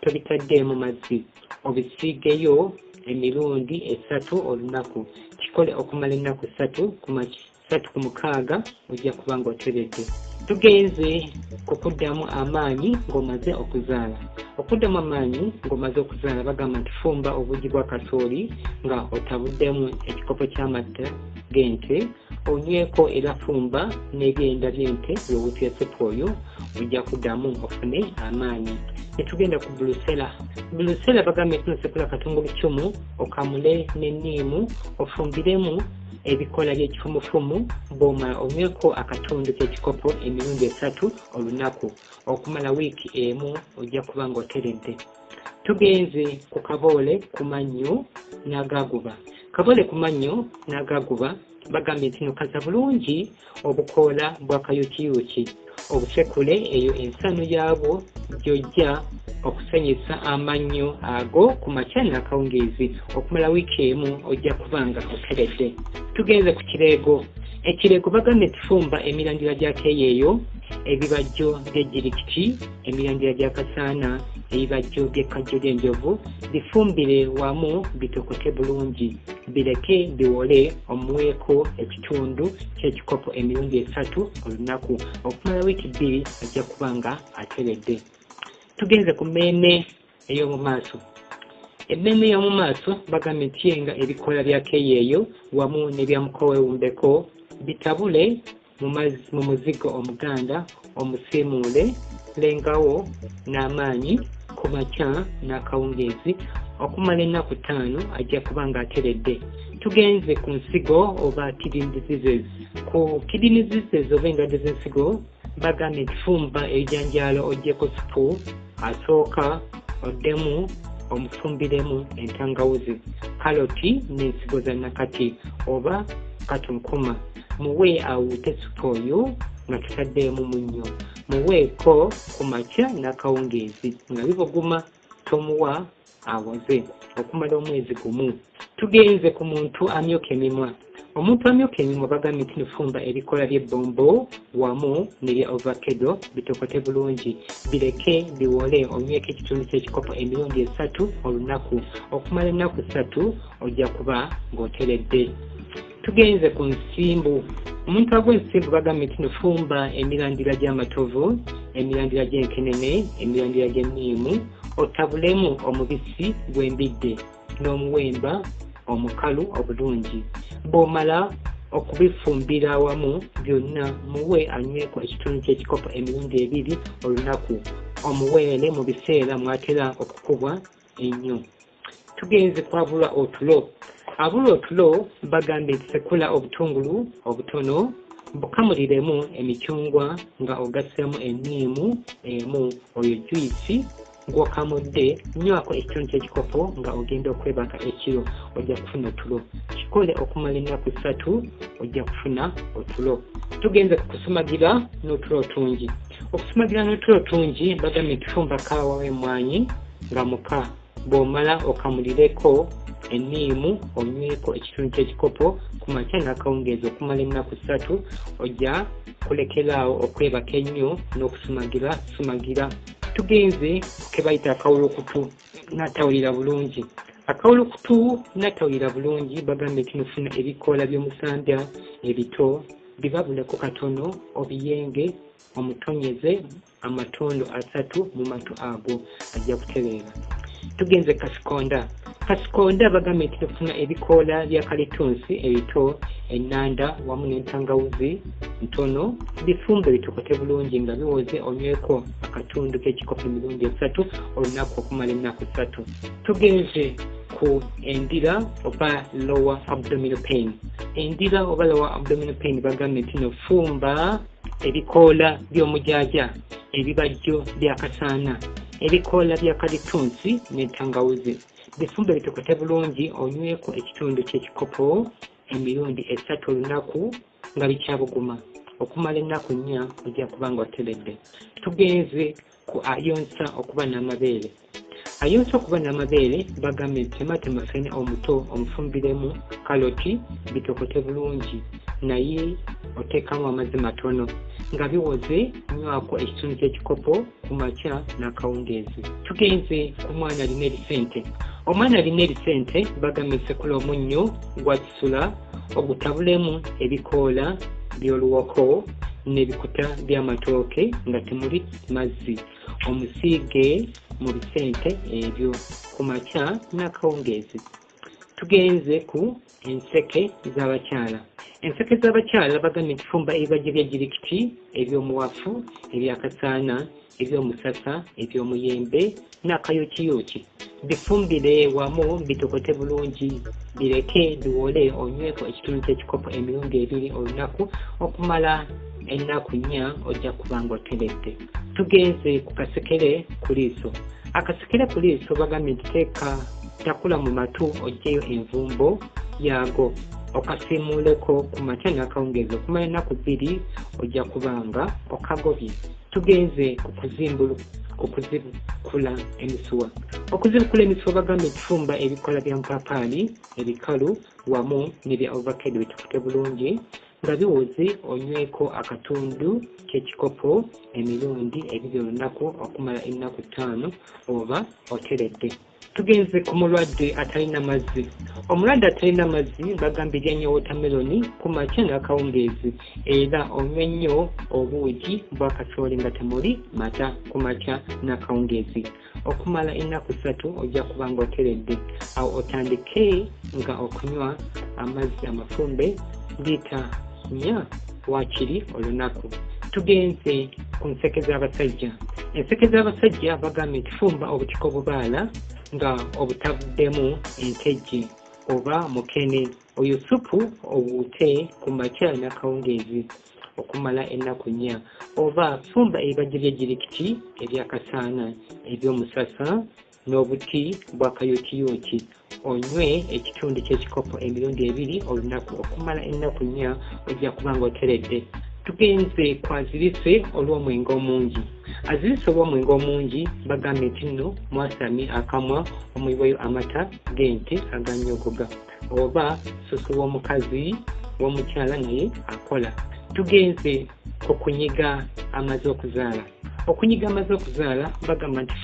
tobitadde mu mazzi obisiigeyo emirundi 3 olunaku kikole okumala ennaku 3 ku mukaaga ojja kuba ng'oteredde. Tugenze ku kuddamu amaanyi ng'omaze okuzaala. Okuddamu amaanyi ng'omaze okuzaala bagamba nti fumba obugi bwa kasooli nga otabuddemu ekikopo ky'amata g'ente onyweko era fumba n'ebyenda by'ente by'obutya supu oyo ojja kuddamu ofune amaanyi. Netugenda ku bulusera. Bulusera bagambye nti nosekula katungulu 1 okamule n'enniimu ofumbiremu ebikola by'ekifumufumu bw'omala onyweko akatundu k'ekikopo emirundi 3 olunaku okumala wiiki emu ojja kuba ng'oteredde. Tugenze ku kaboole ku mannyo n'agaaguba. Kaboole ku mannyo n'agaaguba bagambye nti nokaza bulungi obukoola bwa kayuukiyuuki obusekule eyo ensaano yaabwo gy'ojja okusenyesa amannyo ago ku makya n'akawungeezi okumala wiiki emu ojja kuba nga oteredde. Tugenze ku kireego. Ekireego bagambye nti fumba emirandira gya keeyeeyo, ebibajjo by'ejjirikiti, emirandira gya kasaana, ebibajjo by'ekkajjo ly'enjovu bifumbire wamu bitokote bulungi bireke biwole omuweeko ekitundu ky'ekikopo emirundi 3 olunaku okumala wiiki 2 ajja kuba nga ateredde. Tugenze ku mmeeme ey'omu maaso. Emmeeme y'omu maaso bagambye nti yenga ebikola bya keeyeeyo wamu n'ebya mukoweewumbeko bitabule mu muzigo omuganda omusiimuule lengawo n'amaanyi ku makya n'akawungeezi okumala ennaku 5 ajja kuba ng'ateredde. Tugenze ku nsigo oba kidney diseases. Ku kidney diseases oba endwadde z'ensigo bagambye nti fumba ebijanjaalo oggyeko supu asooka oddemu omufumbiremu entangawuzi, kaloti n'ensigo za nakati oba katunkuma. Muwe awuute supu oyo nga tutaddeemu munnyo. Muweeko ku makya n'akawungeezi nga bibuguma tomuwa awoze okumala omwezi gumu. Tugenze ku muntu amyoka emimwa. Omuntu amyoka emimwa bagambye nti nifumba ebikola by'ebbombo wamu n'ebya ovakado bitokote bulungi bireke biwole onyweko ekitundu ky'ekikopo emirundi 3 olunaku okumala ennaku 3 ojja kuba ng'oteredde. Tugenze ku nsimbu. Omuntu agw'ensimbu bagambye nti nifumba emirandira gy'amatovu, emirandira gy'enkenene, emirandira gy'enniimu otabulemu omubisi gw'embidde n'omuwemba omukalu obulungi. Bw'omala okubifumbira awamu byonna muwe anyweko ekitundu ky'ekikopo emirundi 2 olunaku. Omuweere mu biseera mwatera okukubwa ennyo. Tugenze kwabula otulo. Abula otulo bagambye sekula obutungulu obutono, bukamuliremu emicungwa nga ogassemu enniimu emu, oyo juice ng'okamudde nywako ekitundu ky'ekikopo nga ogenda okwebaka ekiro, ojja kufuna otulo. Kikole okumala ennaku 3, ojja kufuna otulo. Tugenze kusumagira n'otulo tungi. Okusumagira n'otulo tungi bagambye tufumba kaawa w'emmwanyi nga muka. Bw'omala okamulireko enniimu onyweko ekitundu ky'ekikopo ku makya n'akawungeezi okumala ennaku 3, ojja kulekeraawo okwebaka ennyo n'okusumagira. Tugenze ke bayita akawulukutu n'atawulira bulungi. Akawulukutu n'atawulira bulungi bagambye tunufuna ebikoola by'omusambya ebito, bibabuleko katono, obiyenge, omutonyeze amatondo 3 mu matu ago ajja kutereera. Tugenze kasikonda. Kasikonda bagambye tunufuna ebikoola bya kalitunsi ebito, ennanda wamu n'entangawuzi ntono, bifumbe bitokote bulungi nga biwoze onyweko akatundu k'ekikopo emirundi 3 olunaku okumala ennaku 3. Tugenze ku endira oba lower abdominal pain. Endira oba lower abdominal pain bagambye tunofumba ebikoola by'omujaaja, ebibajjo by'akasaana, ebikoola bya kalitunsi n'entangawuzi. Bifumbe bitokote bulungi onyweko ekitundu ky'ekikopo emirundi 3 olunaku nga bikyabuguma. Okumala ennaku 4 ojja kuba nga oteredde. Tugenze ku ayonsa okuba n'amabeere. Ayonsa okuba n'amabeere bagambye tematema fene omuto omufumbiremu kaloti bitokote bulungi, naye oteekamu amazzi matono nga biwoze nywako ekitundu ky'ekikopo ku makya n'akawungeezi. Tugenze ku mwana alina ebisente. Omwana alina ebisente bagambye sekula omunnyo gwa kisula ogutabulemu ebikoola by'oluwoko n'ebikuta by'amatooke nga temuli mazzi. Omusiige mu bisente ebyo ku makya n'akawungeezi. Tugenze ku enseke z'abakyala. Enseke z'abakyala bagambye tufumba ebibajje bya jirikiti, eby'omuwafu, ebyakasaana, eby'omusasa, eby'omuyembe n'akayokiyoki. Bifumbire wamu bitokote bulungi, bireke biwole onyweko ekitundu ky'ekikopo emirundi 2 olunaku okumala ennaku 4 ojja kuba nga oteredde. Tugenze ku kasekere ku liiso. Akasekere ku liiso bagambye tuteeka takula mu matu ojjeyo envumbo yaago okasimuuleko ku makya n'akawungeezi okumala ennaku 2 ojja kuba nga okagobye. Tugenze ku kuzibukula emisuwa. Okuzibukula emisuwa bagambye tufumba ebikoola bya mpaapaali ebikalu wamu n'ebya ovacado bitukute bulungi nga biwoze onyweko akatundu k'ekikopo emirundi 2 olunaku okumala ennaku 5 oba oteredde. Tugenze ku mulwadde atalina mazzi. Omulwadde atalina mazzi bagambye lya nnyo watermelon ku makya n'akawungeezi era onywe nnyo obuugi bwa kasooli nga temuli mata ku makya n'akawungeezi. Okumala ennaku 3 ojja kuba nga oteredde. Awo otandike nga okunywa amazzi amafumbe liita 4 waakiri olunaku. Tugenze ku nseke z'abasajja. Enseke z'abasajja bagambye tufumba obutiko obubaala nga obutavuddemu enkejje oba mukene. Oyo supu obuute ku makya n'akawungeezi okumala ennaku 4. Oba fumba ebibajje bya jirikiti, ebyakasaana, eby'omusasa n'obuti bwa kayokiyoki. Onywe ekitundu ky'ekikopo emirundi 2 olunaku okumala ennaku 4 ojja kuba nga oteredde. Tugenze ku azirise olw'omwenge omungi. Azirise olw'omwenge omungi bagambye nti nno mwasamye akamwa omuyibwayo amata g'ente aganyogoga oba susu w'omukazi w'omukyala naye akola. Tugenze ku kunyiga amaze okuzaala. Okunyiga amaze okuzaala bagamba nti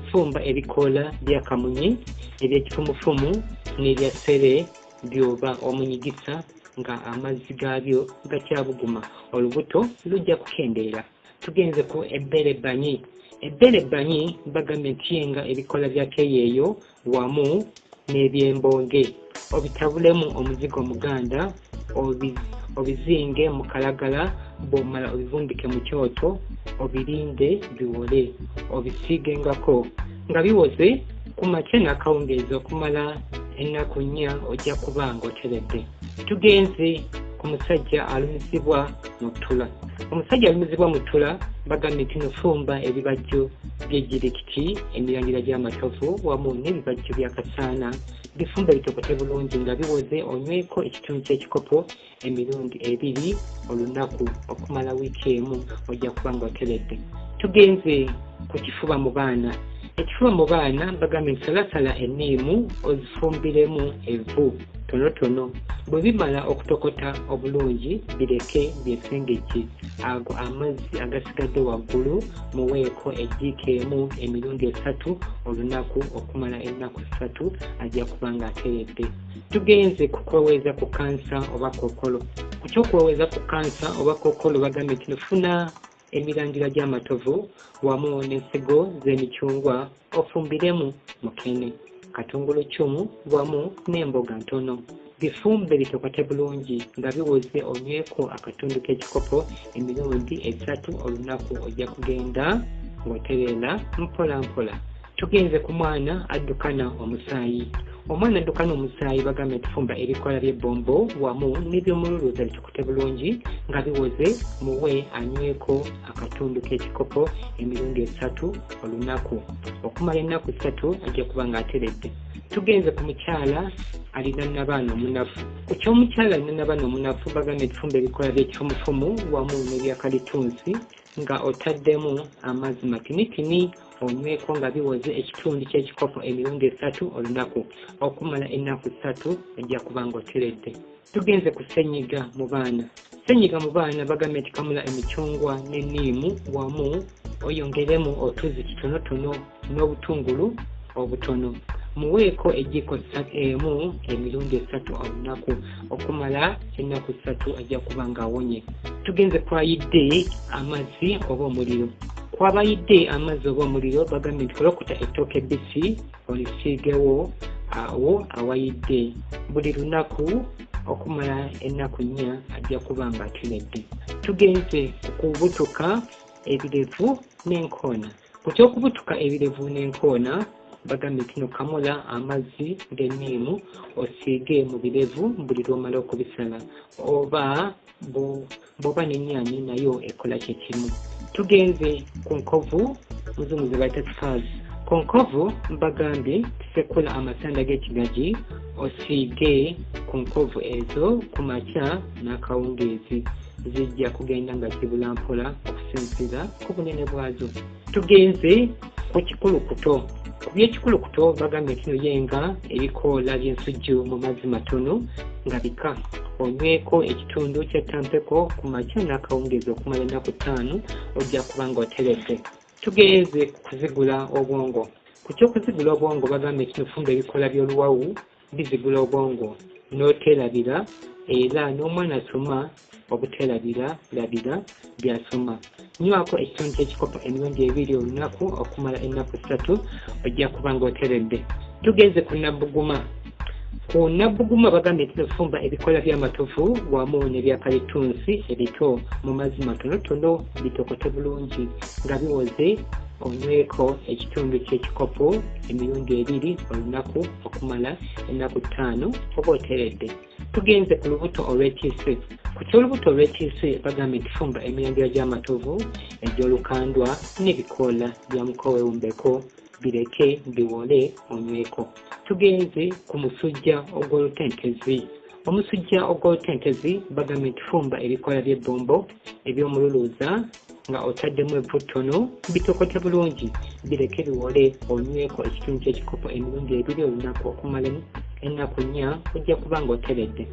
fumba ebikoola bya kamunye, eby'ekifumufumu n'ebya ssere by'oba omunyigisa nga amazzi gaabyo gakyabuguma, olubuto lujja kukendeera. Tugenze ku ebbere banyi. ebbere ebbanyi bagambye ntiyenga ebikola bya keyeeyo wamu n'ebyembonge obitabulemu omuzigo muganda obizinge mu kalagala bw'omala obivumbike mu kyoto obirinde biwole obisiigengako nga biwoze ku makya n'akawungeezi okumala ennaku 4 ojja kuba ng'oteredde. Tugenze ku musajja alumizibwa mu ttula. Omusajja alumizibwa mu ttula bagambye nti nofumba ebibajjo by'ejjirikiti emirandira gy'amatovu wamu n'ebibajjo bya kasaana bifumbe bitokote bulungi nga biwoze onyweko ekitundu ky'ekikopo emirundi 2 olunaku okumala wiiki emu ojja kuba ng'oteredde. Tugenze ku kifuba mu baana. Ekifuba mu baana bagambye nti salasala enniimu ozifumbiremu evvu tonotono bwe bimala okutokota obulungi bireke byesengejje ago amazzi agasigadde waggulu muweeko ejjiiko emu emirundi 3 olunaku okumala ennaku 3 ajja kuba ng'ateredde. Tugenze ku kweweeza ku kansa oba kookolo. Ku ky'okweweeza ku kansa oba kookolo bagambye nti nofuna emirandira gy'amatovu wamu n'ensigo z'emicungwa ofumbiremu mukene katungulu cumu wamu n'emboga ntono bifumbe bitokote bulungi nga biwoze onyweko akatundu k'ekikopo emirundi 3 olunaku ojja kugenda ng'otereera mpola mpola. Tugenze ku mwana addukana omusaayi. Omwana addukana omusaayi bagambye tufumba ebikola by'ebbombo wamu n'ebyomululuuza bitokote bulungi nga biwoze muwe anyweko akatundu k'ekikopo emirundi 3 olunaku okumala ennaku 3 ajja kuba ng'ateredde. Tugenze ku mukyala alina nabaana omunafu. Ku ky'omukyala alina nabaana omunafu bagambye tufumba ebikola by'ekifumufumu wamu n'ebyakalitunsi nga otaddemu amazzi matinitini onyweko nga biwoze ekitundu ky'ekikopo emirundi 3 olunaku okumala ennaku 3 ojja kuba ng'oteredde. Tugenze ku ssenyiga mu baana. Ssenyiga mu baana bagambye nti kamula emicungwa n'enniimu wamu oyongeremu otuzi kitonotono n'obutungulu obutono muweeko ejjiiko emu emirundi 3 olunaku okumala ennaku 3 ajja kuba ng'awonye. Tugenze kwayidde amazzi oba omuliro. Kwabayidde amazzi oba omuliro bagambye nti kolokota ettooke ebbisi olisiigewo awo awayidde buli lunaku okumala ennaku 4 ajja kuba ng'ateredde. Tugenze kubutuka ebirevu n'enkoona. Ku ky'okubutuka ebirevu n'enkoona bagambye nti nokamula amazzi g'enniimu osiige mu birevu buli lw'omala okubisala oba bw'oba n'ennyaanya nayo ekola kye kimu. Tugenze ku nkovu muzungu ze bayita scars. Ku nkovu bagambye tusekula amasanda g'ekigagi osiige ku nkovu ezo ku makya n'akawungeezi zijja kugenda nga zibula mpola okusinziira ku bunene bwazo. Tugenze ku kikulukuto. Ku by'ekikulukuto bagambye nti noyenga ebikoola by'ensujju mu mazzi matono nga bika onyweko ekitundu ky'ettampeko ku makya n'akawungeezi okumala ennaku 5 ojja kuba ng'oteredde. Tugenze ku kuzigula obwongo. Ku ky'okuzigula obwongo bagambye nti nofumba ebikoola by'oluwawu bizigula obwongo n'oterabira era n'omwana asoma obuterabira by'asoma. Nywako ekitundu ky'ekikopo emirundi 2 olunaku okumala ennaku 3 ojja kuba ng'oteredde. Tugenze ku nabbuguma. Ku nabbuguma bagambye nti nofumba ebikola by'amatovu wamu n'ebyakalitunsi ebito mu mazzi matonotono bitokote bulungi nga biwoze onyweko ekitundu ky'ekikopo emirundi 2 olunaku okumala ennaku 5 oba oteredde. Tugenze ku lubuto olw'ekiise. Ku ky'olubuto olw'ekiise bagambye tufumba emirandira gy'amatovu egy'olukandwa n'ebikoola bya mukowewumbeko bireke biwole onyweko. Tugenze ku musujja ogw'olutentezi. Omusujja ogw'olutentezi bagambye tufumba ebikoola by'ebbombo eby'omululuuza nga otaddemu evvu ttono bitokote bulungi bireke biwole onyweko ekitundu ky'ekikopo emirundi 2 olunaku okumala ennaku 4 ojja kuba ng'oteredde.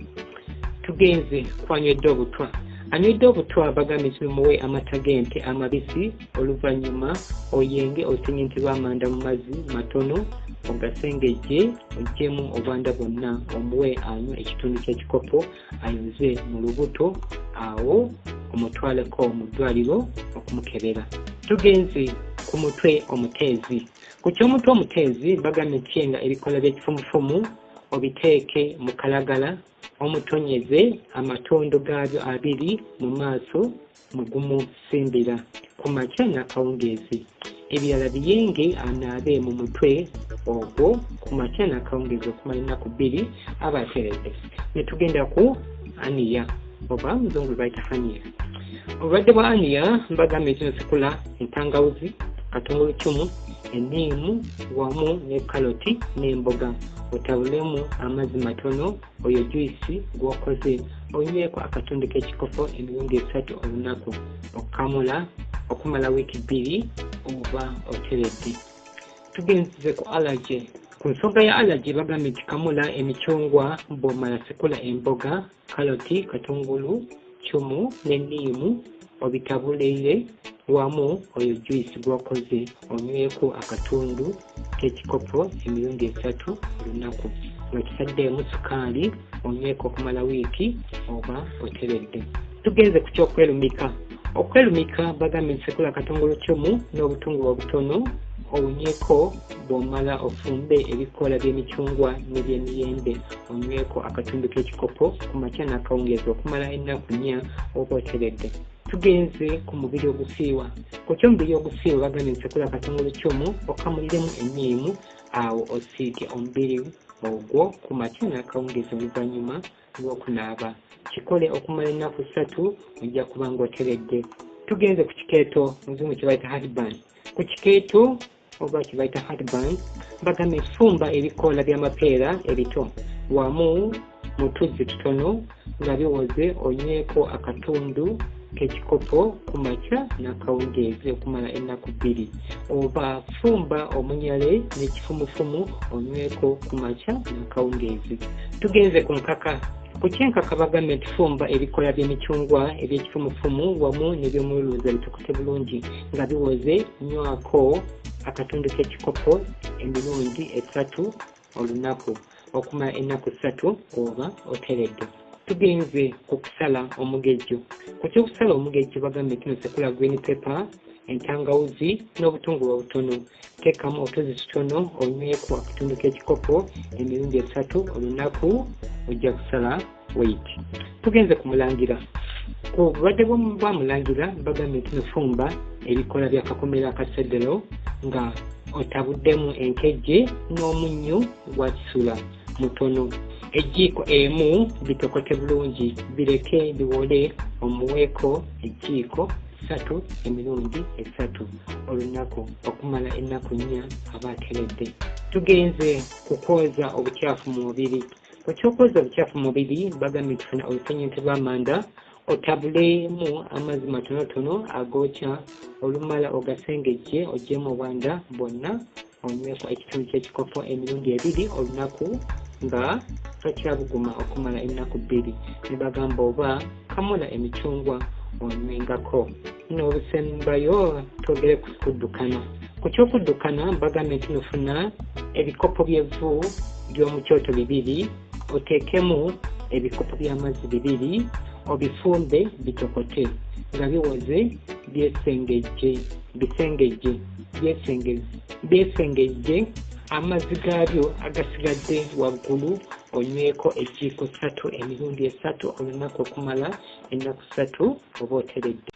Tugenze kwanywedde obutwa. Anywedde obutwa bagambye nti muwe amata g'ente amabisi oluvannyuma oyenge osinye nti lw'amanda mu mazzi matono ogasengejje oggyemu obwanda bwonna omuwe anywa ekitundu ky'ekikopo ayoze mu lubuto awo omutwaleko mu ddwaliro okumukebera. Tugenze ku mutwe omuteezi. Ku ky'omutwe omuteezi bagambye nti nga ebikola by'ekifumufumu obiteeke mu kalagala omutonyeze amatondo gaabyo abiri mu maaso mugumu simbira ku makya n'akawungeezi. Ebirala biyenge anaabe mu mutwe ogwo ku makya n'akawungeezi okumala ennaku 2 aba ateredde. Ne tugenda ku aniya oba muzungu bayita haniya. Obulwadde bwa aniya bagambye nti nosekula entangawuzi, katungulu cumu, enniimu wamu ne kaloti n'emboga. Otabulemu amazzi matono oyo juisi gw'okoze onyweko akatundu k'ekikopo emirundi 3 olunaku okukamula okumala wiiki 2 oba oteredde. Tugenze ku allergy. Ku nsonga ya allergy bagambye nti kamula emicungwa bw'omala sekula emboga, kaloti, katungulu cumu n'enniimu obitabulire wamu oyo juisi gw'okoze onyweko akatundu k'ekikopo emirundi 3 olunaku nga kisaddeemu sukaali onyweko okumala wiiki oba oteredde. Tugenze ku ky'okwelumika. Okwelumika bagambye nti sekula katungulu cumu n'obutungulu obutono owunyweko bw'omala ofumbe ebikoola by'emicungwa n'eby'emiyembe onyweko akatundu k'ekikopo ku makya n'akawungeezi okumala ennaku 4 oba oteredde. Tugenze ku mubiri ogusiiwa. Ku ky'omubiri ogusiiwa bagambye nti sekula katungulu cumu okamuliremu enniimu awo osiige omubiri ogwo ku makya n'akawungeezi oluvannyuma lw'okunaaba. Kikole okumala ennaku 3 ojja kuba ng'oteredde. Tugenze ku kikeeto muzungu kye bayita heartburn. Ku kikeeto oba kye bayita heartburn bagambye fumba ebikoola by'amapeera ebito wamu mu tuzzi tutono nga biwoze onyweko akatundu k'ekikopo ku makya n'akawungeezi okumala ennaku 2 oba fumba omunyale n'ekifumufumu onyweko ku makya n'akawungeezi. Tugenze ku nkaka. Ku kyenkaka bagambye nti fumba ebikoola by'emicungwa eby'ekifumufumu wamu n'ebyomululuuza bitokute bulungi nga biwoze nywako akatundu k'ekikopo emirundi 3 olunaku okumala ennaku 3 oba oteredde. Tugenze ku kusala omugejjo. Ku ky'okusala omugejjo bagambye nti nosekula green pepper, entangawuzi n'obutungulu obutono. Teekamu otuzi tutono onyweko akatundu k'ekikopo emirundi 3 olunaku ojja kusala weight. Tugenze ku mulangira. Ku bulwadde bwa mulangira bagambye nti nofumba ebikoola by'akakomera akaseddero nga otabuddemu enkejje n'omunnyo gwa kisula mutono. Ejjiiko emu bitokote bulungi bireke biwole omuweeko ejjiiko 3 emirundi 3 olunaku okumala ennaku 4 aba ateredde. Tugenze ku kwoza obukyafu mu mubiri. Ku ky'okwoza obukyafu mu mubiri bagambye tufuna olusenyente lw'amanda otabulemu amazzi matonotono agookya olumala ogasengejje oggyemu obwanda bwonna onyweko ekitundu ky'ekikopo emirundi 2 olunaku nga tokyabuguma okumala ennaku 2. Ne bagamba oba kamula emicungwa onywengako. N'obusembayo twogere ku kuddukana. Ku ky'okuddukana bagambye nti nofuna ebikopo by'evvu by'omu kyoto 2 oteekemu ebikopo by'amazzi 2 obifumbe bitokote nga biwoze byesengejje amazzi gaabyo agasigadde waggulu onyweko ejjiiko 3 emirundi 3 olunaku okumala ennaku 3 oba oteredde.